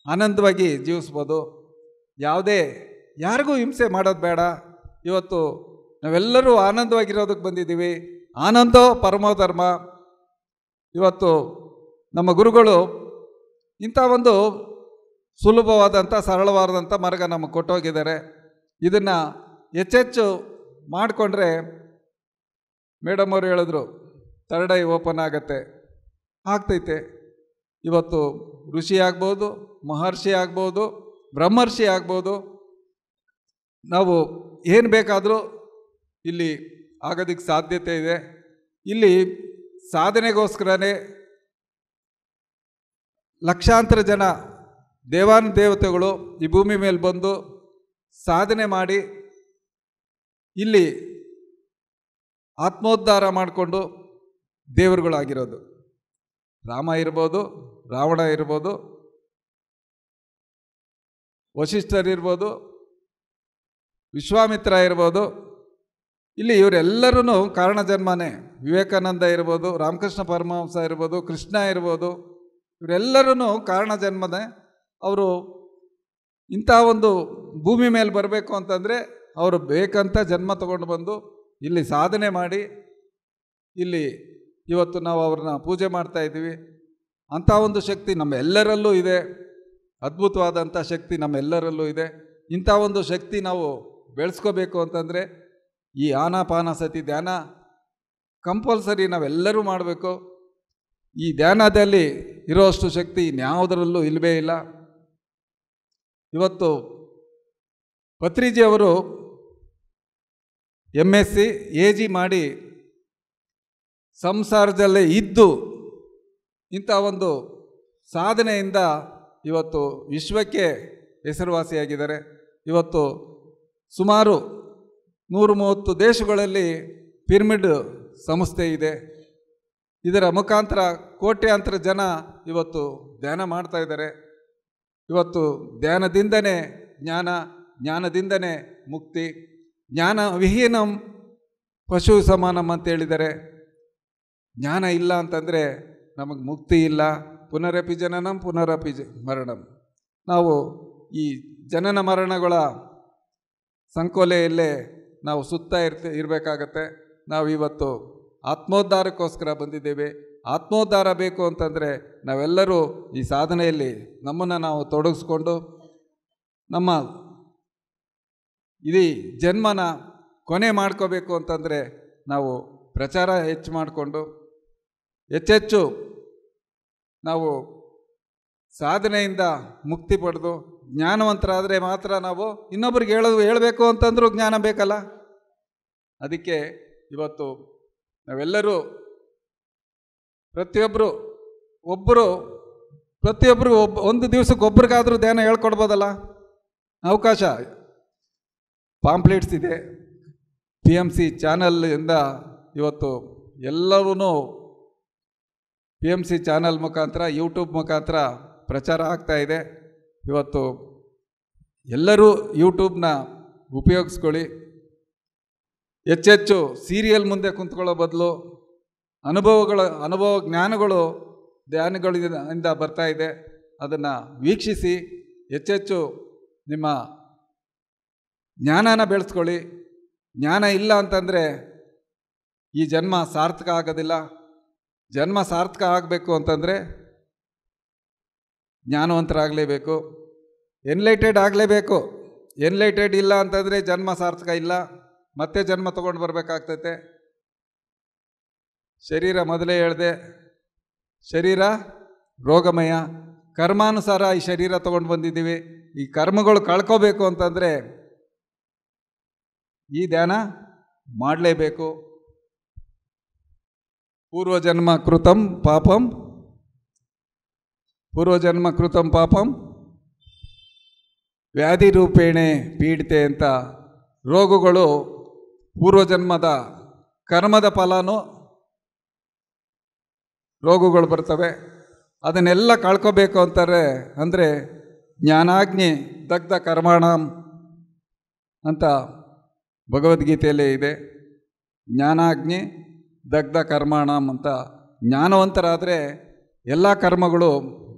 S2: ಆನಂದವಾಗಿ ಜೀವಿಸ್ಬೋದು. ಯಾರಿಗೂ ಹಿಂಸೆ ಮಾಡೋದು ಬೇಡ. ಇವತ್ತು ನಾವೆಲ್ಲರೂ ಆನಂದವಾಗಿರೋದಕ್ಕೆ ಬಂದಿದ್ದೀವಿ. ಆನಂದೋ ಪರಮೋ ಧರ್ಮ. ಇವತ್ತು ನಮ್ಮ ಗುರುಗಳು ಇಂಥ ಒಂದು ಸುಲಭವಾದಂಥ ಸರಳವಾದಂಥ ಮಾರ್ಗ ನಮಗೆ ಕೊಟ್ಟೋಗಿದ್ದಾರೆ. ಇದನ್ನು ಹೆಚ್ಚೆಚ್ಚು ಮಾಡಿಕೊಂಡ್ರೆ ಮೇಡಮ್ ಅವರು ಹೇಳಿದ್ರು ಥರ್ಡ್ ಐ ಓಪನ್ ಆಗತ್ತೆ, ಆಗ್ತೈತೆ. ಇವತ್ತು ಋಷಿ ಆಗ್ಬೋದು, ಮಹರ್ಷಿ ಆಗ್ಬೋದು, ಬ್ರಹ್ಮರ್ಷಿ ಆಗ್ಬೋದು, ನಾವು ಏನು ಬೇಕಾದರೂ ಇಲ್ಲಿ ಆಗೋದಕ್ಕೆ ಸಾಧ್ಯತೆ ಇದೆ. ಇಲ್ಲಿ ಸಾಧನೆಗೋಸ್ಕರನೇ ಲಕ್ಷಾಂತರ ಜನ ದೇವಾನುದೇವತೆಗಳು ಈ ಭೂಮಿ ಮೇಲೆ ಬಂದು ಸಾಧನೆ ಮಾಡಿ ಇಲ್ಲಿ ಆತ್ಮೋದ್ಧಾರ ಮಾಡಿಕೊಂಡು ದೇವರುಗಳಾಗಿರೋದು. ರಾಮ ಇರ್ಬೋದು, ರಾವಣ ಇರ್ಬೋದು, ವಶಿಷ್ಠರಿರ್ಬೋದು, ವಿಶ್ವಾಮಿತ್ರ ಇರ್ಬೋದು, ಇಲ್ಲಿ ಇವರೆಲ್ಲರೂ ಕಾರಣ ಜನ್ಮನೇ. ವಿವೇಕಾನಂದ ಇರ್ಬೋದು, ರಾಮಕೃಷ್ಣ ಪರಮಹಂಸ ಇರ್ಬೋದು, ಕೃಷ್ಣ ಇರ್ಬೋದು, ಇವರೆಲ್ಲರೂ ಕಾರಣ ಜನ್ಮನೇ. ಅವರು ಇಂಥ ಒಂದು ಭೂಮಿ ಮೇಲೆ ಬರಬೇಕು ಅಂತಂದರೆ ಅವರು ಬೇಕಂತ ಜನ್ಮ ತಗೊಂಡು ಬಂದು ಇಲ್ಲಿ ಸಾಧನೆ ಮಾಡಿ ಇಲ್ಲಿ ಇವತ್ತು ನಾವು ಅವ್ರನ್ನ ಪೂಜೆ ಮಾಡ್ತಾ ಇದ್ದೀವಿ. ಅಂಥ ಒಂದು ಶಕ್ತಿ ನಮ್ಮೆಲ್ಲರಲ್ಲೂ ಇದೆ, ಅದ್ಭುತವಾದಂಥ ಶಕ್ತಿ ನಮ್ಮೆಲ್ಲರಲ್ಲೂ ಇದೆ. ಇಂಥ ಒಂದು ಶಕ್ತಿ ನಾವು ಬೆಳೆಸ್ಕೋಬೇಕು ಅಂತಂದರೆ ಈ ಆನಾಪಾನಸತಿ ಧ್ಯಾನ ಕಂಪಲ್ಸರಿ ನಾವೆಲ್ಲರೂ ಮಾಡಬೇಕು. ಈ ಧ್ಯಾನದಲ್ಲಿ ಇರೋಷ್ಟು ಶಕ್ತಿ ಇನ್ಯಾವುದರಲ್ಲೂ ಇಲ್ಲವೇ ಇಲ್ಲ. ಇವತ್ತು ಪತ್ರಿಜಿಯವರು MSc AG ಮಾಡಿ ಸಂಸಾರದಲ್ಲೇ ಇದ್ದು ಇಂಥ ಒಂದು ಸಾಧನೆಯಿಂದ ಇವತ್ತು ವಿಶ್ವಕ್ಕೆ ಹೆಸರುವಾಸಿಯಾಗಿದ್ದಾರೆ. ಇವತ್ತು ಸುಮಾರು 130 ದೇಶಗಳಲ್ಲಿ ಪಿರಮಿಡ್ ಸಂಸ್ಥೆ ಇದೆ. ಇದರ ಮುಖಾಂತರ ಕೋಟ್ಯಾಂತರ ಜನ ಇವತ್ತು ಧ್ಯಾನ ಮಾಡ್ತಾ ಇದ್ದಾರೆ. ಇವತ್ತು ಧ್ಯಾನದಿಂದನೇ ಜ್ಞಾನ, ಜ್ಞಾನದಿಂದನೇ ಮುಕ್ತಿ. ಜ್ಞಾನ ವಿಹೀನಂ ಪಶು ಸಮಾನಂ ಅಂತ ಹೇಳಿದ್ದಾರೆ. ಜ್ಞಾನ ಇಲ್ಲ ಅಂತಂದರೆ ನಮಗೆ ಮುಕ್ತಿ ಇಲ್ಲ. ಪುನರಪಿ ಜನನಂ ಪುನರಪಿ ಮರಣಂ. ನಾವು ಈ ಜನನ ಮರಣಗಳ ಸಂಕೋಲೆಯಲ್ಲೇ ನಾವು ಸುತ್ತಾ ಇರಬೇಕಾಗತ್ತೆ. ನಾವು ಇವತ್ತು ಆತ್ಮೋದ್ಧಾರಕ್ಕೋಸ್ಕರ ಬಂದಿದ್ದೇವೆ. ಆತ್ಮೋದ್ಧಾರ ಬೇಕು ಅಂತಂದರೆ ನಾವೆಲ್ಲರೂ ಈ ಸಾಧನೆಯಲ್ಲಿ ನಮ್ಮನ್ನು ನಾವು ತೊಡಗಿಸ್ಕೊಂಡು ನಮ್ಮ ಇಡೀ ಜನ್ಮನ ಕೊನೆ ಮಾಡ್ಕೋಬೇಕು ಅಂತಂದರೆ ನಾವು ಪ್ರಚಾರ ಹೆಚ್ಚು ಮಾಡಿಕೊಂಡು ಹೆಚ್ಚೆಚ್ಚು ನಾವು ಸಾಧನೆಯಿಂದ ಮುಕ್ತಿ ಪಡೆದು ಜ್ಞಾನವಂತರಾದರೆ ಮಾತ್ರ ನಾವು ಇನ್ನೊಬ್ರಿಗೆ ಹೇಳಬೇಕು ಅಂತಂದ್ರೂ ಜ್ಞಾನ ಬೇಕಲ್ಲ. ಅದಕ್ಕೆ ಇವತ್ತು ನಾವೆಲ್ಲರೂ ಪ್ರತಿಯೊಬ್ಬರು ಒಂದು ದಿವಸಕ್ಕೆ ಒಬ್ರಿಗಾದರೂ ಧ್ಯಾನ ಹೇಳ್ಕೊಡ್ಬೋದಲ್ಲ. ಅವಕಾಶ ಪಾಂಪ್ಲೆಟ್ಸ್ ಇದೆ. PMC ಚಾನಲಿಂದ ಇವತ್ತು ಎಲ್ಲರೂ PMC ಚಾನಲ್ ಮುಖಾಂತರ, ಯೂಟ್ಯೂಬ್ ಮುಖಾಂತರ ಪ್ರಚಾರ ಆಗ್ತಾ ಇದೆ. ಇವತ್ತು ಎಲ್ಲರೂ ಯೂಟ್ಯೂಬ್ನ ಉಪಯೋಗಿಸ್ಕೊಳ್ಳಿ. ಹೆಚ್ಚೆಚ್ಚು ಸೀರಿಯಲ್ ಮುಂದೆ ಕುಂತ್ಕೊಳ್ಳೋ ಬದಲು ಅನುಭವ ಜ್ಞಾನಗಳು ಧ್ಯಾನಗಳಿಂದ ಬರ್ತಾ ಇದೆ. ಅದನ್ನು ವೀಕ್ಷಿಸಿ ಹೆಚ್ಚೆಚ್ಚು ನಿಮ್ಮ ಜ್ಞಾನನ ಬೆಳೆಸ್ಕೊಳ್ಳಿ. ಜ್ಞಾನ ಇಲ್ಲ ಅಂತಂದರೆ ಈ ಜನ್ಮ ಸಾರ್ಥಕ ಆಗೋದಿಲ್ಲ. ಜನ್ಮ ಸಾರ್ಥಕ ಆಗಬೇಕು ಅಂತಂದರೆ ಜ್ಞಾನವಂತರಾಗಲೇಬೇಕು, ಎನ್ಲೈಟೆಡ್ ಆಗಲೇಬೇಕು. ಎನ್ಲೈಟೆಡ್ ಇಲ್ಲ ಅಂತಂದರೆ ಜನ್ಮ ಸಾರ್ಥಕ ಇಲ್ಲ, ಮತ್ತೆ ಜನ್ಮ ತೊಗೊಂಡು ಬರಬೇಕಾಗ್ತೈತೆ. ಶರೀರ ಮೊದಲೇ ಹೇಳಿದೆ, ಶರೀರ ರೋಗಮಯ. ಕರ್ಮಾನುಸಾರ ಈ ಶರೀರ ತೊಗೊಂಡು ಬಂದಿದ್ದೀವಿ. ಈ ಕರ್ಮಗಳು ಕಳ್ಕೋಬೇಕು ಅಂತಂದರೆ ಈ ಧ್ಯಾನ ಮಾಡಲೇಬೇಕು. ಪೂರ್ವಜನ್ಮ ಕೃತಂ ಪಾಪಂ ವ್ಯಾಧಿ ರೂಪೇಣೆ ಪೀಡಿತೆ ಅಂತ ರೋಗಗಳು ಪೂರ್ವಜನ್ಮದ ಕರ್ಮದ ಫಲನೂ ರೋಗಗಳು ಬರ್ತವೆ. ಅದನ್ನೆಲ್ಲ ಕಳ್ಕೋಬೇಕು ಅಂತಾರೆ. ಅಂದರೆ ಜ್ಞಾನಾಗ್ನಿ ದಗ್ಧ ಕರ್ಮಾಣಂ ಅಂತ ಭಗವದ್ಗೀತೆಯಲ್ಲೇ ಇದೆ. ಜ್ಞಾನಾಗ್ನಿ ದಗ್ಧ ಕರ್ಮಾಣಂ ಅಂತ. ಜ್ಞಾನವಂತರಾದರೆ ಎಲ್ಲ ಕರ್ಮಗಳು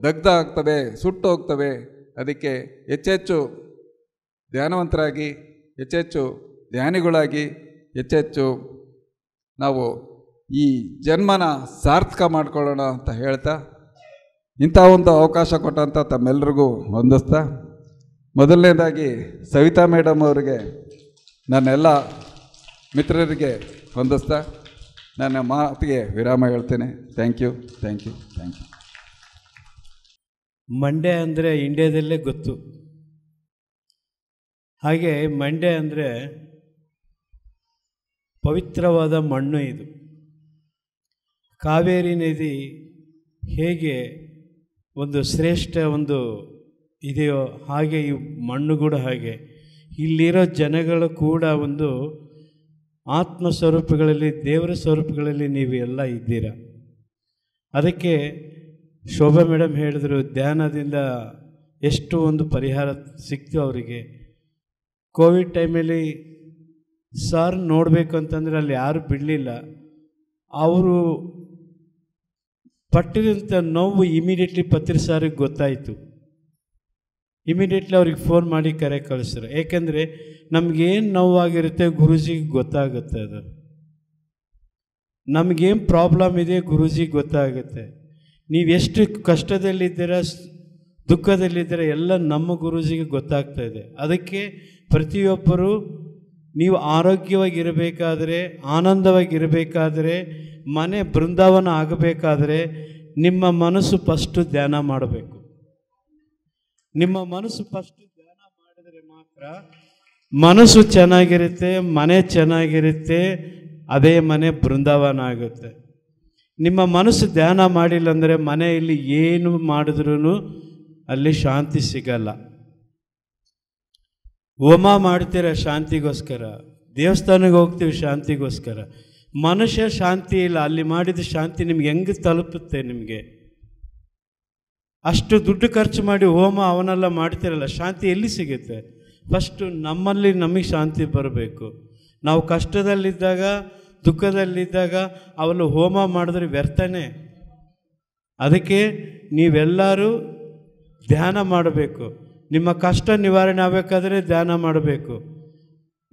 S2: ದಗ್ಧ ಆಗ್ತವೆ, ಸುಟ್ಟು ಹೋಗ್ತವೆ. ಅದಕ್ಕೆ ಹೆಚ್ಚೆಚ್ಚು ಧ್ಯಾನವಂತರಾಗಿ, ಹೆಚ್ಚೆಚ್ಚು ಧ್ಯಾನಿಗಳಾಗಿ ಹೆಚ್ಚೆಚ್ಚು ನಾವು ಈ ಜನ್ಮನ ಸಾರ್ಥಕ ಮಾಡಿಕೊಳ್ಳೋಣ ಅಂತ ಹೇಳ್ತಾ, ಇಂಥ ಒಂದು ಅವಕಾಶ ಕೊಟ್ಟಂಥ ತಮ್ಮೆಲ್ಲರಿಗೂ ವಂದಿಸ್ತಾ, ಮೊದಲನೇದಾಗಿ ಸವಿತಾ ಮೇಡಮ್ ಅವರಿಗೆ, ನನ್ನೆಲ್ಲ ಮಿತ್ರರಿಗೆ ವಂದಿಸ್ತಾ ನನ್ನ ಮಾತಿಗೆ ವಿರಾಮ ಹೇಳ್ತೇನೆ. Thank you.
S3: ಮಂಡ್ಯ ಅಂದರೆ ಇಂಡಿಯಾದಲ್ಲೇ ಗೊತ್ತು. ಹಾಗೆ ಮಂಡ್ಯ ಅಂದರೆ ಪವಿತ್ರವಾದ ಮಣ್ಣು. ಇದು ಕಾವೇರಿ ನದಿ ಹೇಗೆ ಒಂದು ಶ್ರೇಷ್ಠ ಒಂದು ಇದೆಯೋ ಹಾಗೆ ಈ ಮಣ್ಣು ಕೂಡ ಹಾಗೆ. ಇಲ್ಲಿರೋ ಜನಗಳು ಕೂಡ ಒಂದು ಆತ್ಮ ಸ್ವರೂಪಗಳಲ್ಲಿ, ದೇವರ ಸ್ವರೂಪಗಳಲ್ಲಿ ನೀವು ಎಲ್ಲ ಇದ್ದೀರ. ಅದಕ್ಕೆ ಶೋಭಾ ಮೇಡಮ್ ಹೇಳಿದ್ರು, ಧ್ಯಾನದಿಂದ ಎಷ್ಟು ಒಂದು ಪರಿಹಾರ ಸಿಕ್ತು ಅವರಿಗೆ. ಕೋವಿಡ್ ಟೈಮಲ್ಲಿ ಸಾರ್ ನೋಡಬೇಕು ಅಂತಂದರೆ ಅಲ್ಲಿ ಯಾರು ಬಿಡಲಿಲ್ಲ. ಅವರು ಪಟ್ಟಿದಂಥ ನೋವು ಇಮಿಡಿಯೇಟ್ಲಿ ಪತ್ರಿ ಸಾರಿಗೆ ಗೊತ್ತಾಯಿತು. ಇಮಿಡಿಯೇಟ್ಲಿ ಅವ್ರಿಗೆ ಫೋನ್ ಮಾಡಿ ಕರೆ ಕಳಿಸ್ರು. ಏಕೆಂದರೆ ನಮಗೇನು ನೋವಾಗಿರುತ್ತೆ ಗುರೂಜಿಗೆ ಗೊತ್ತಾಗುತ್ತೆ. ಅದು ನಮಗೇನು ಪ್ರಾಬ್ಲಮ್ ಇದೆ ಗುರೂಜಿಗೆ ಗೊತ್ತಾಗುತ್ತೆ. ನೀವು ಎಷ್ಟು ಕಷ್ಟದಲ್ಲಿದ್ದೀರ, ದುಃಖದಲ್ಲಿದ್ದೀರ, ಎಲ್ಲ ನಮ್ಮ ಗುರೂಜಿಗೆ ಗೊತ್ತಾಗ್ತಾ ಇದೆ. ಅದಕ್ಕೆ ಪ್ರತಿಯೊಬ್ಬರು ನೀವು ಆರೋಗ್ಯವಾಗಿರಬೇಕಾದ್ರೆ, ಆನಂದವಾಗಿರಬೇಕಾದ್ರೆ, ಮನೆ ಬೃಂದಾವನ ಆಗಬೇಕಾದ್ರೆ ನಿಮ್ಮ ಮನಸ್ಸು ಫಸ್ಟು ಧ್ಯಾನ ಮಾಡಬೇಕು. ನಿಮ್ಮ ಮನಸ್ಸು ಫಸ್ಟು ಧ್ಯಾನ ಮಾಡಿದರೆ ಮಾತ್ರ ಮನಸ್ಸು ಚೆನ್ನಾಗಿರುತ್ತೆ, ಮನೆ ಚೆನ್ನಾಗಿರುತ್ತೆ, ಅದೇ ಮನೆ ಬೃಂದಾವನ ಆಗುತ್ತೆ. ನಿಮ್ಮ ಮನಸ್ಸು ಧ್ಯಾನ ಮಾಡಿಲ್ಲ ಅಂದರೆ ಮನೆಯಲ್ಲಿ ಏನು ಮಾಡಿದ್ರೂ ಅಲ್ಲಿ ಶಾಂತಿ ಸಿಗಲ್ಲ. ಹೋಮ ಮಾಡ್ತೀರ ಶಾಂತಿಗೋಸ್ಕರ, ದೇವಸ್ಥಾನಕ್ಕೆ ಹೋಗ್ತೀವಿ ಶಾಂತಿಗೋಸ್ಕರ. ಮನುಷ್ಯ ಶಾಂತಿ ಇಲ್ಲ, ಅಲ್ಲಿ ಮಾಡಿದ ಶಾಂತಿ ನಿಮ್ಗೆ ಹೆಂಗೆ ತಲುಪುತ್ತೆ? ನಿಮಗೆ ಅಷ್ಟು ದುಡ್ಡು ಖರ್ಚು ಮಾಡಿ ಹೋಮ ಅವನೆಲ್ಲ ಮಾಡ್ತಿರಲ್ಲ, ಶಾಂತಿ ಎಲ್ಲಿ ಸಿಗುತ್ತೆ? ಫಸ್ಟು ನಮ್ಮಲ್ಲಿ ನಮಗೆ ಶಾಂತಿ ಬರಬೇಕು. ನಾವು ಕಷ್ಟದಲ್ಲಿದ್ದಾಗ, ದುಃಖದಲ್ಲಿದ್ದಾಗ ಅವೆಲ್ಲ ಹೋಮ ಮಾಡಿದ್ರೆ ವ್ಯರ್ಥನೇ. ಅದಕ್ಕೆ ನೀವೆಲ್ಲರೂ ಧ್ಯಾನ ಮಾಡಬೇಕು. ನಿಮ್ಮ ಕಷ್ಟ ನಿವಾರಣೆ ಆಗಬೇಕಾದ್ರೆ ಧ್ಯಾನ ಮಾಡಬೇಕು.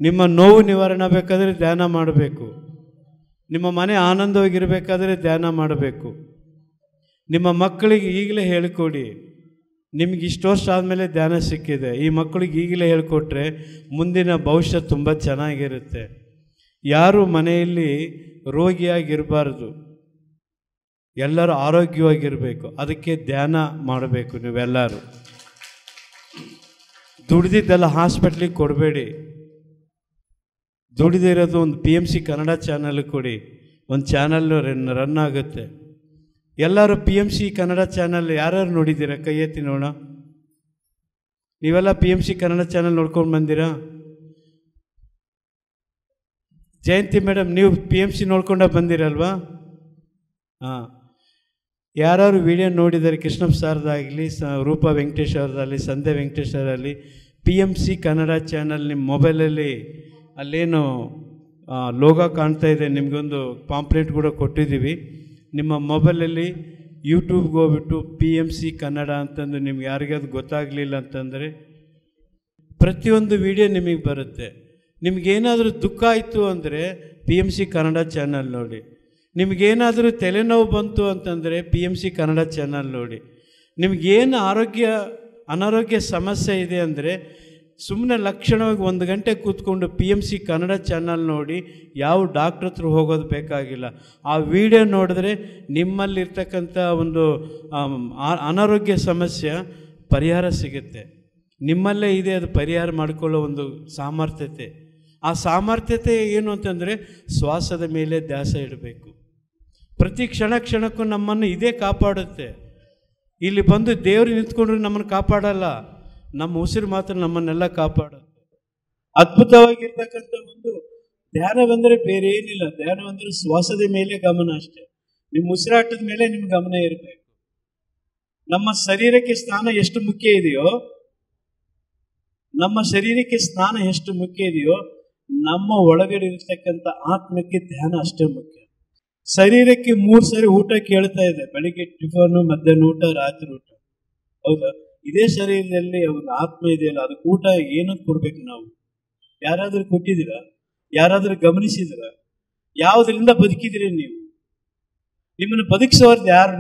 S3: ನಿಮ್ಮ ನೋವು ನಿವಾರಣೆ ಆಗಬೇಕಾದ್ರೆ ಧ್ಯಾನ ಮಾಡಬೇಕು. ನಿಮ್ಮ ಮನೆ ಆನಂದವಾಗಿರಬೇಕಾದ್ರೆ ಧ್ಯಾನ ಮಾಡಬೇಕು. ನಿಮ್ಮ ಮಕ್ಕಳಿಗೆ ಈಗಲೇ ಹೇಳಿಕೊಡಿ. ನಿಮ್ಗೆ ಇಷ್ಟು ವರ್ಷ ಆದಮೇಲೆ ಧ್ಯಾನ ಸಿಕ್ಕಿದೆ, ಈ ಮಕ್ಕಳಿಗೆ ಈಗಲೇ ಹೇಳಿಕೊಟ್ರೆ ಮುಂದಿನ ಭವಿಷ್ಯ ತುಂಬ ಚೆನ್ನಾಗಿರುತ್ತೆ. ಯಾರು ಮನೆಯಲ್ಲಿ ರೋಗಿಯಾಗಿರಬಾರ್ದು, ಎಲ್ಲರೂ ಆರೋಗ್ಯವಾಗಿರಬೇಕು. ಅದಕ್ಕೆ ಧ್ಯಾನ ಮಾಡಬೇಕು. ನೀವೆಲ್ಲರೂ ದುಡ್ದಿದ್ದೆಲ್ಲ ಹಾಸ್ಪಿಟ್ಲಿಗೆ ಕೊಡಬೇಡಿ. ದುಡಿದಿರೋದು ಒಂದು PMC ಕನ್ನಡ ಚಾನಲ್ ಕೊಡಿ. ಒಂದು ಚಾನಲ್ ರನ್ ಆಗುತ್ತೆ. ಎಲ್ಲರೂ PMC ಕನ್ನಡ ಚಾನಲ್ ಯಾರ್ಯಾರು ನೋಡಿದ್ದೀರಾ? ಕೈ ಎತ್ತಿ ನೋಡೋಣ. ನೀವೆಲ್ಲ PMC ಕನ್ನಡ ಚಾನಲ್ ನೋಡ್ಕೊಂಡು ಬಂದಿರಾ? ಜಯಂತಿ ಮೇಡಮ್, ನೀವು PMC ನೋಡ್ಕೊಂಡ ಬಂದಿರಲ್ವಾ? ಹಾಂ. ಯಾರು ವಿಡಿಯೋ ನೋಡಿದ್ದಾರೆ, ಕೃಷ್ಣಪ್ಪ ಸಾರ್ದಾಗಲಿ, ರೂಪಾ ವೆಂಕಟೇಶ್ ಅವ್ರದ್ದಾಗಲಿ, ಸಂಧ್ಯಾ ವೆಂಕಟೇಶ್ ಅವರಲ್ಲಿ, PMC ಕನ್ನಡ ಚಾನಲ್ ನಿಮ್ಮ ಮೊಬೈಲಲ್ಲಿ ಅಲ್ಲೇನು ಲೋಗೋ ಕಾಣ್ತಾ ಇದೆ, ನಿಮಗೊಂದು ಪಾಂಪ್ಲೆಟ್ ಕೂಡ ಕೊಟ್ಟಿದ್ದೀವಿ. ನಿಮ್ಮ ಮೊಬೈಲಲ್ಲಿ ಯೂಟ್ಯೂಬ್ಗೆ ಹೋಗ್ಬಿಟ್ಟು PMC ಕನ್ನಡ ಅಂತಂದು ನಿಮ್ಗೆ ಯಾರಿಗಾದ್ರು ಗೊತ್ತಾಗಲಿಲ್ಲ ಅಂತಂದರೆ ಪ್ರತಿಯೊಂದು ವಿಡಿಯೋ ನಿಮಗೆ ಬರುತ್ತೆ. ನಿಮಗೇನಾದರೂ ದುಃಖ ಆಯಿತು ಅಂದರೆ PMC ಕನ್ನಡ ಚಾನಲ್ ನೋಡಿ. ನಿಮಗೇನಾದರೂ ತಲೆನೋವು ಬಂತು ಅಂತಂದರೆ PMC ಕನ್ನಡ ಚಾನಲ್ ನೋಡಿ. ನಿಮಗೇನು ಅನಾರೋಗ್ಯ ಸಮಸ್ಯೆ ಇದೆ ಅಂದರೆ ಸುಮ್ಮನೆ ಲಕ್ಷಣವಾಗಿ 1 ಗಂಟೆ ಕೂತ್ಕೊಂಡು PMC ಕನ್ನಡ ಚಾನಲ್ ನೋಡಿ. ಯಾವ ಡಾಕ್ಟ್ರ್ ಹತ್ರ ಹೋಗೋದು ಬೇಕಾಗಿಲ್ಲ. ಆ ವಿಡಿಯೋ ನೋಡಿದ್ರೆ ನಿಮ್ಮಲ್ಲಿರ್ತಕ್ಕಂಥ ಒಂದು ಅನಾರೋಗ್ಯ ಸಮಸ್ಯೆ ಪರಿಹಾರ ಸಿಗುತ್ತೆ. ನಿಮ್ಮಲ್ಲೇ ಇದೆ ಅದು ಪರಿಹಾರ ಮಾಡಿಕೊಳ್ಳೋ ಒಂದು ಸಾಮರ್ಥ್ಯತೆ. ಆ ಸಾಮರ್ಥ್ಯತೆ ಏನು ಅಂತಂದರೆ ಶ್ವಾಸದ ಮೇಲೆ ಧ್ಯಾಸ ಇಡಬೇಕು. ಪ್ರತಿ ಕ್ಷಣಕ್ಕೂ ನಮ್ಮನ್ನು ಇದೇ ಕಾಪಾಡುತ್ತೆ. ಇಲ್ಲಿ ಬಂದು ದೇವರು ನಿಂತ್ಕೊಂಡ್ರೆ ನಮ್ಮನ್ನು ಕಾಪಾಡಲ್ಲ, ನಮ್ಮ ಉಸಿರು ಮಾತ್ರ ನಮ್ಮನ್ನೆಲ್ಲ ಕಾಪಾಡುತ್ತೆ. ಅದ್ಭುತವಾಗಿರ್ತಕ್ಕಂಥ ಒಂದು ಧ್ಯಾನವೆಂದರೆ ಬೇರೆ ಏನಿಲ್ಲ. ಧ್ಯಾನವೆಂದರೆ ಶ್ವಾಸದ ಮೇಲೆ ಗಮನ ಅಷ್ಟೇ. ನಿಮ್ಮ ಉಸಿರಾಟದ ಮೇಲೆ ನಿಮ್ಮ ಗಮನ ಇರಬೇಕು. ನಮ್ಮ ಶರೀರಕ್ಕೆ ಸ್ನಾನ ಎಷ್ಟು ಮುಖ್ಯ ಇದೆಯೋ, ನಮ್ಮ ಒಳಗಡೆ ಇರತಕ್ಕಂಥ ಆತ್ಮಕ್ಕೆ ಧ್ಯಾನ ಅಷ್ಟೇ ಮುಖ್ಯ. ಶರೀರಕ್ಕೆ 3 ಸರಿ ಊಟ ಕೇಳ್ತಾ ಇದೆ, ಬೆಳಿಗ್ಗೆ ಟಿಫನು, ಮಧ್ಯಾಹ್ನ ಊಟ, ರಾತ್ರಿ ಊಟ. ಹೌದಾ? ಇದೇ ಶರೀರದಲ್ಲಿ ಒಂದು ಆತ್ಮ ಇದೆಯಲ್ಲ, ಅದಕ್ಕೆ ಊಟ ಏನಂತ ಕೊಡ್ಬೇಕು? ನಾವು ಯಾರಾದರೂ ಕೊಟ್ಟಿದ್ದೀರಾ? ಯಾರಾದರೂ ಗಮನಿಸಿದ್ರ? ಯಾವುದರಿಂದ ಬದುಕಿದ್ರಿ ನೀವು? ನಿಮ್ಮನ್ನು ಬದುಕಿಸೋರ್ದು ಯಾರು?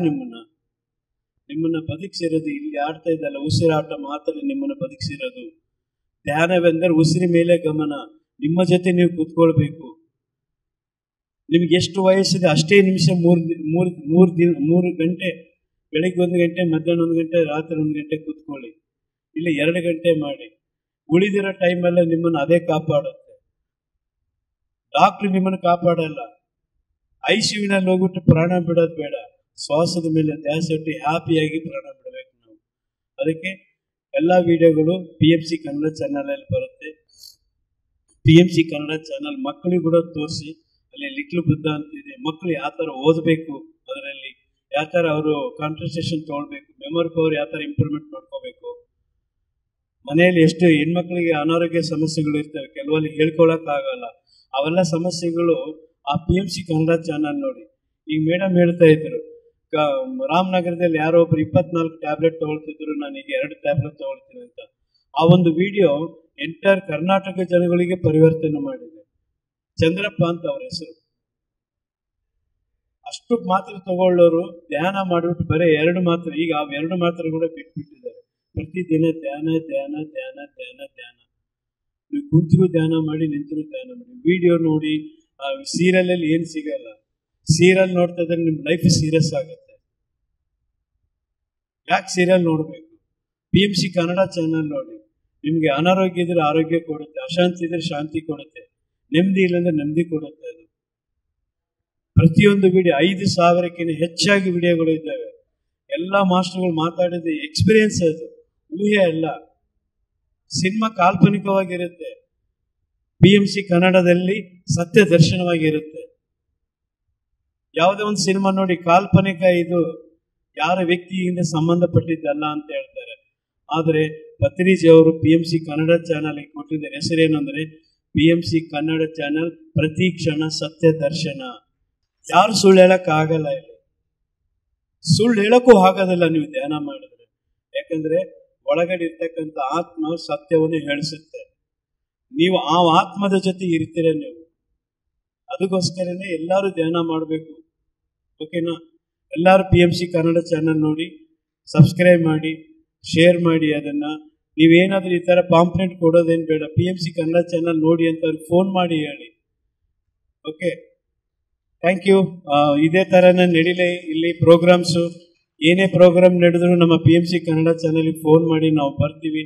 S3: ನಿಮ್ಮನ್ನ ಬದುಕಿಸಿರೋದು ಇಲ್ಲಿ ಆಡ್ತಾ ಇದ್ದಲ್ಲ, ಉಸಿರಾಟ ಮಾತ್ರ ನಿಮ್ಮನ್ನು ಬದುಕಿಸಿರೋದು. ಧ್ಯಾನವೆಂದರೆ ಉಸಿರಿ ಮೇಲೆ ಗಮನ. ನಿಮ್ಮ ಜೊತೆ ನೀವು ಕೂತ್ಕೊಳ್ಬೇಕು. ನಿಮ್ಗೆ ಎಷ್ಟು ವಯಸ್ಸಿದೆ ಅಷ್ಟೇ ನಿಮಿಷ, 3 ಗಂಟೆ, ಬೆಳಿಗ್ಗೆ 1 ಗಂಟೆ, ಮಧ್ಯಾಹ್ನ 1 ಗಂಟೆ, ರಾತ್ರಿ 1 ಗಂಟೆ ಕೂತ್ಕೊಳ್ಳಿ. ಇಲ್ಲ 2 ಗಂಟೆ ಮಾಡಿ. ಉಳಿದಿರೋ ಟೈಮಲ್ಲೇ ನಿಮ್ಮನ್ನು ಅದೇ ಕಾಪಾಡುತ್ತೆ. ಡಾಕ್ಟ್ರು ನಿಮ್ಮನ್ನು ಕಾಪಾಡಲ್ಲ. ಐಸಿಯುನಲ್ಲಿ ಹೋಗ್ಬಿಟ್ಟು ಪ್ರಾಣ ಬಿಡೋದು ಬೇಡ. ಶ್ವಾಸದ ಮೇಲೆ ಧ್ಯಾಸ ಇಟ್ಟು ಹ್ಯಾಪಿಯಾಗಿ ಪ್ರಾಣ ಬಿಡಬೇಕು ನಾವು. ಅದಕ್ಕೆ ಎಲ್ಲ ವಿಡಿಯೋಗಳು PMC ಕನ್ನಡ ಚಾನಲಲ್ಲಿ ಬರುತ್ತೆ. PMC ಕನ್ನಡ ಚಾನಲ್ ಮಕ್ಕಳಿಗೆ ಕೂಡ ತೋರಿಸಿ. ಅಲ್ಲಿ ಲಿಟ್ಲ್ ಬುದ್ಧ ಅಂತಿದೆ. ಮಕ್ಕಳು ಯಾವ ಥರ ಓದಬೇಕು, ಅದರಲ್ಲಿ ಯಾವ ಥರ ಅವರು ಕಾನ್ಸಂಟ್ರೇಷನ್ ತೊಗೊಳ್ಬೇಕು, ಮೆಮೊರಿ ಪವರ್ ಯಾವ ಥರ ಇಂಪ್ರೂವ್ಮೆಂಟ್ ಮಾಡ್ಕೋಬೇಕು. ಮನೆಯಲ್ಲಿ ಎಷ್ಟು ಹೆಣ್ಮಕ್ಳಿಗೆ ಅನಾರೋಗ್ಯ ಸಮಸ್ಯೆಗಳು ಇರ್ತವೆ, ಕೆಲವಲ್ಲಿ ಹೇಳ್ಕೊಳಕ್ಕಾಗಲ್ಲ. ಅವೆಲ್ಲ ಸಮಸ್ಯೆಗಳು ಆ PMC ಕನ್ನಡ ಚಾನಲ್ ನೋಡಿ. ಈಗ ಮೇಡಮ್ ಹೇಳ್ತಾ ಇದ್ರು, ರಾಮನಗರದಲ್ಲಿ ಯಾರೋ ಒಬ್ರು 24 ಟ್ಯಾಬ್ಲೆಟ್ ತಗೊಳ್ತಿದ್ರು, ನಾನೀಗ 2 ಟ್ಯಾಬ್ಲೆಟ್ ತಗೊಳ್ತೀನಿ ಅಂತ. ಆ ಒಂದು ವಿಡಿಯೋ ಎಂಟರ್ ಕರ್ನಾಟಕ ಜನಗಳಿಗೆ ಪರಿವರ್ತನೆ ಮಾಡಿದೆ. ಚಂದ್ರಪ್ಪ ಅಂತ ಅವ್ರ ಹೆಸರು. ಅಷ್ಟು ಮಾತ್ರೆ ತಗೊಳ್ಳೋರು ಧ್ಯಾನ ಮಾಡಿಬಿಟ್ಟು ಬರೀ 2 ಮಾತ್ರೆ, ಈಗ ಆ 2 ಮಾತ್ರೆ ಕೂಡ ಬಿಟ್ಬಿಟ್ಟಿದ್ದಾರೆ. ಪ್ರತಿದಿನ ಧ್ಯಾನ ಧ್ಯಾನ ಧ್ಯಾನ ಧ್ಯಾನ ಧ್ಯಾನ. ನೀವು ಕುಂತರೂ ಧ್ಯಾನ ಮಾಡಿ, ನಿಂತರೂ ಧ್ಯಾನ ಮಾಡಿ. ವಿಡಿಯೋ ನೋಡಿ. ಸೀರಿಯಲಲ್ಲಿ ಏನು ಸಿಗಲ್ಲ. ಸೀರಿಯಲ್ ನೋಡ್ತಾ ಇದ್ರೆ ನಿಮ್ಮ ಲೈಫ್ ಸೀರಿಯಸ್ ಆಗುತ್ತೆ. ಯಾಕೆ ಸೀರಿಯಲ್ ನೋಡಬೇಕು? PMC ಕನ್ನಡ ಚಾನಲ್ ನೋಡಿ. ನಿಮಗೆ ಅನಾರೋಗ್ಯ ಇದ್ರೆ ಆರೋಗ್ಯ ಕೊಡುತ್ತೆ, ಅಶಾಂತಿ ಇದ್ರೆ ಶಾಂತಿ ಕೊಡುತ್ತೆ, ನೆಮ್ಮದಿ ಇಲ್ಲಂದ್ರೆ ನೆಮ್ಮದಿ ಕೊಡುತ್ತೆ. ಅದು ಪ್ರತಿಯೊಂದು ವಿಡಿಯೋ 5,000ಕ್ಕಿಂತ ಹೆಚ್ಚಾಗಿ ವಿಡಿಯೋಗಳು ಇದ್ದಾವೆ. ಎಲ್ಲ ಮಾಸ್ಟರ್ಗಳು ಮಾತಾಡಿದ ಎಕ್ಸ್ಪೀರಿಯನ್ಸ್ ಅದು, ಊಹೆ ಅಲ್ಲ. ಸಿನಿಮಾ ಕಾಲ್ಪನಿಕವಾಗಿರುತ್ತೆ. PMC ಕನ್ನಡದಲ್ಲಿ ಸತ್ಯ ದರ್ಶನವಾಗಿರುತ್ತೆ. ಯಾವುದೇ ಒಂದು ಸಿನಿಮಾ ನೋಡಿ, ಕಾಲ್ಪನಿಕ, ಇದು ಯಾರ ವ್ಯಕ್ತಿಯಿಂದ ಸಂಬಂಧಪಟ್ಟಿದ್ದಲ್ಲ ಅಂತ ಹೇಳ್ತಾರೆ. ಆದರೆ ಪತ್ರಿಜಿ ಅವರು PMC ಕನ್ನಡ ಚಾನಲ್ಗೆ ಕೊಟ್ಟಿದ್ದ ಹೆಸರೇನೆಂದರೆ PMC ಕನ್ನಡ ಚಾನಲ್ ಪ್ರತಿ ಕ್ಷಣ ಸತ್ಯ ದರ್ಶನ. ಯಾರು ಸುಳ್ಳು ಹೇಳಕ್ಕಾಗಲ್ಲ. ಇಲ್ಲಿ ಸುಳ್ಳು ಹೇಳಕ್ಕೂ ಆಗೋದಿಲ್ಲ ನೀವು ಧ್ಯಾನ ಮಾಡಿದ್ರೆ. ಯಾಕಂದ್ರೆ ಒಳಗಡೆ ಇರ್ತಕ್ಕಂಥ ಆತ್ಮ ಸತ್ಯವನ್ನು ಹೇಳಿಸುತ್ತೆ. ನೀವು ಆ ಆತ್ಮದ ಜೊತೆ ಇರ್ತೀರ ನೀವು. ಅದಕ್ಕೋಸ್ಕರನೇ ಎಲ್ಲರೂ ಧ್ಯಾನ ಮಾಡಬೇಕು. ಓಕೆನಾ? ಎಲ್ಲರೂ PMC ಕನ್ನಡ ಚಾನಲ್ ನೋಡಿ, ಸಬ್ಸ್ಕ್ರೈಬ್ ಮಾಡಿ, ಶೇರ್ ಮಾಡಿ. ಅದನ್ನ ನೀವೇನಾದ್ರೂ ಈ ಥರ ಪಾಂಪ್ಲೆಟ್ ಕೊಡೋದೇನು ಬೇಡ. PMC ಕನ್ನಡ ಚಾನಲ್ ನೋಡಿ ಅಂತ ಅವ್ರಿಗೆ ಫೋನ್ ಮಾಡಿ ಹೇಳಿ. Okay, thank you. ಇದೇ ಥರನೇ ನಡೀಲಿ ಇಲ್ಲಿ ಪ್ರೋಗ್ರಾಮ್ಸು. ಏನೇ ಪ್ರೋಗ್ರಾಮ್ ನಡೆದ್ರು ನಮ್ಮ PMC ಕನ್ನಡ ಚಾನಲ್ಗೆ ಫೋನ್ ಮಾಡಿ, ನಾವು ಬರ್ತೀವಿ.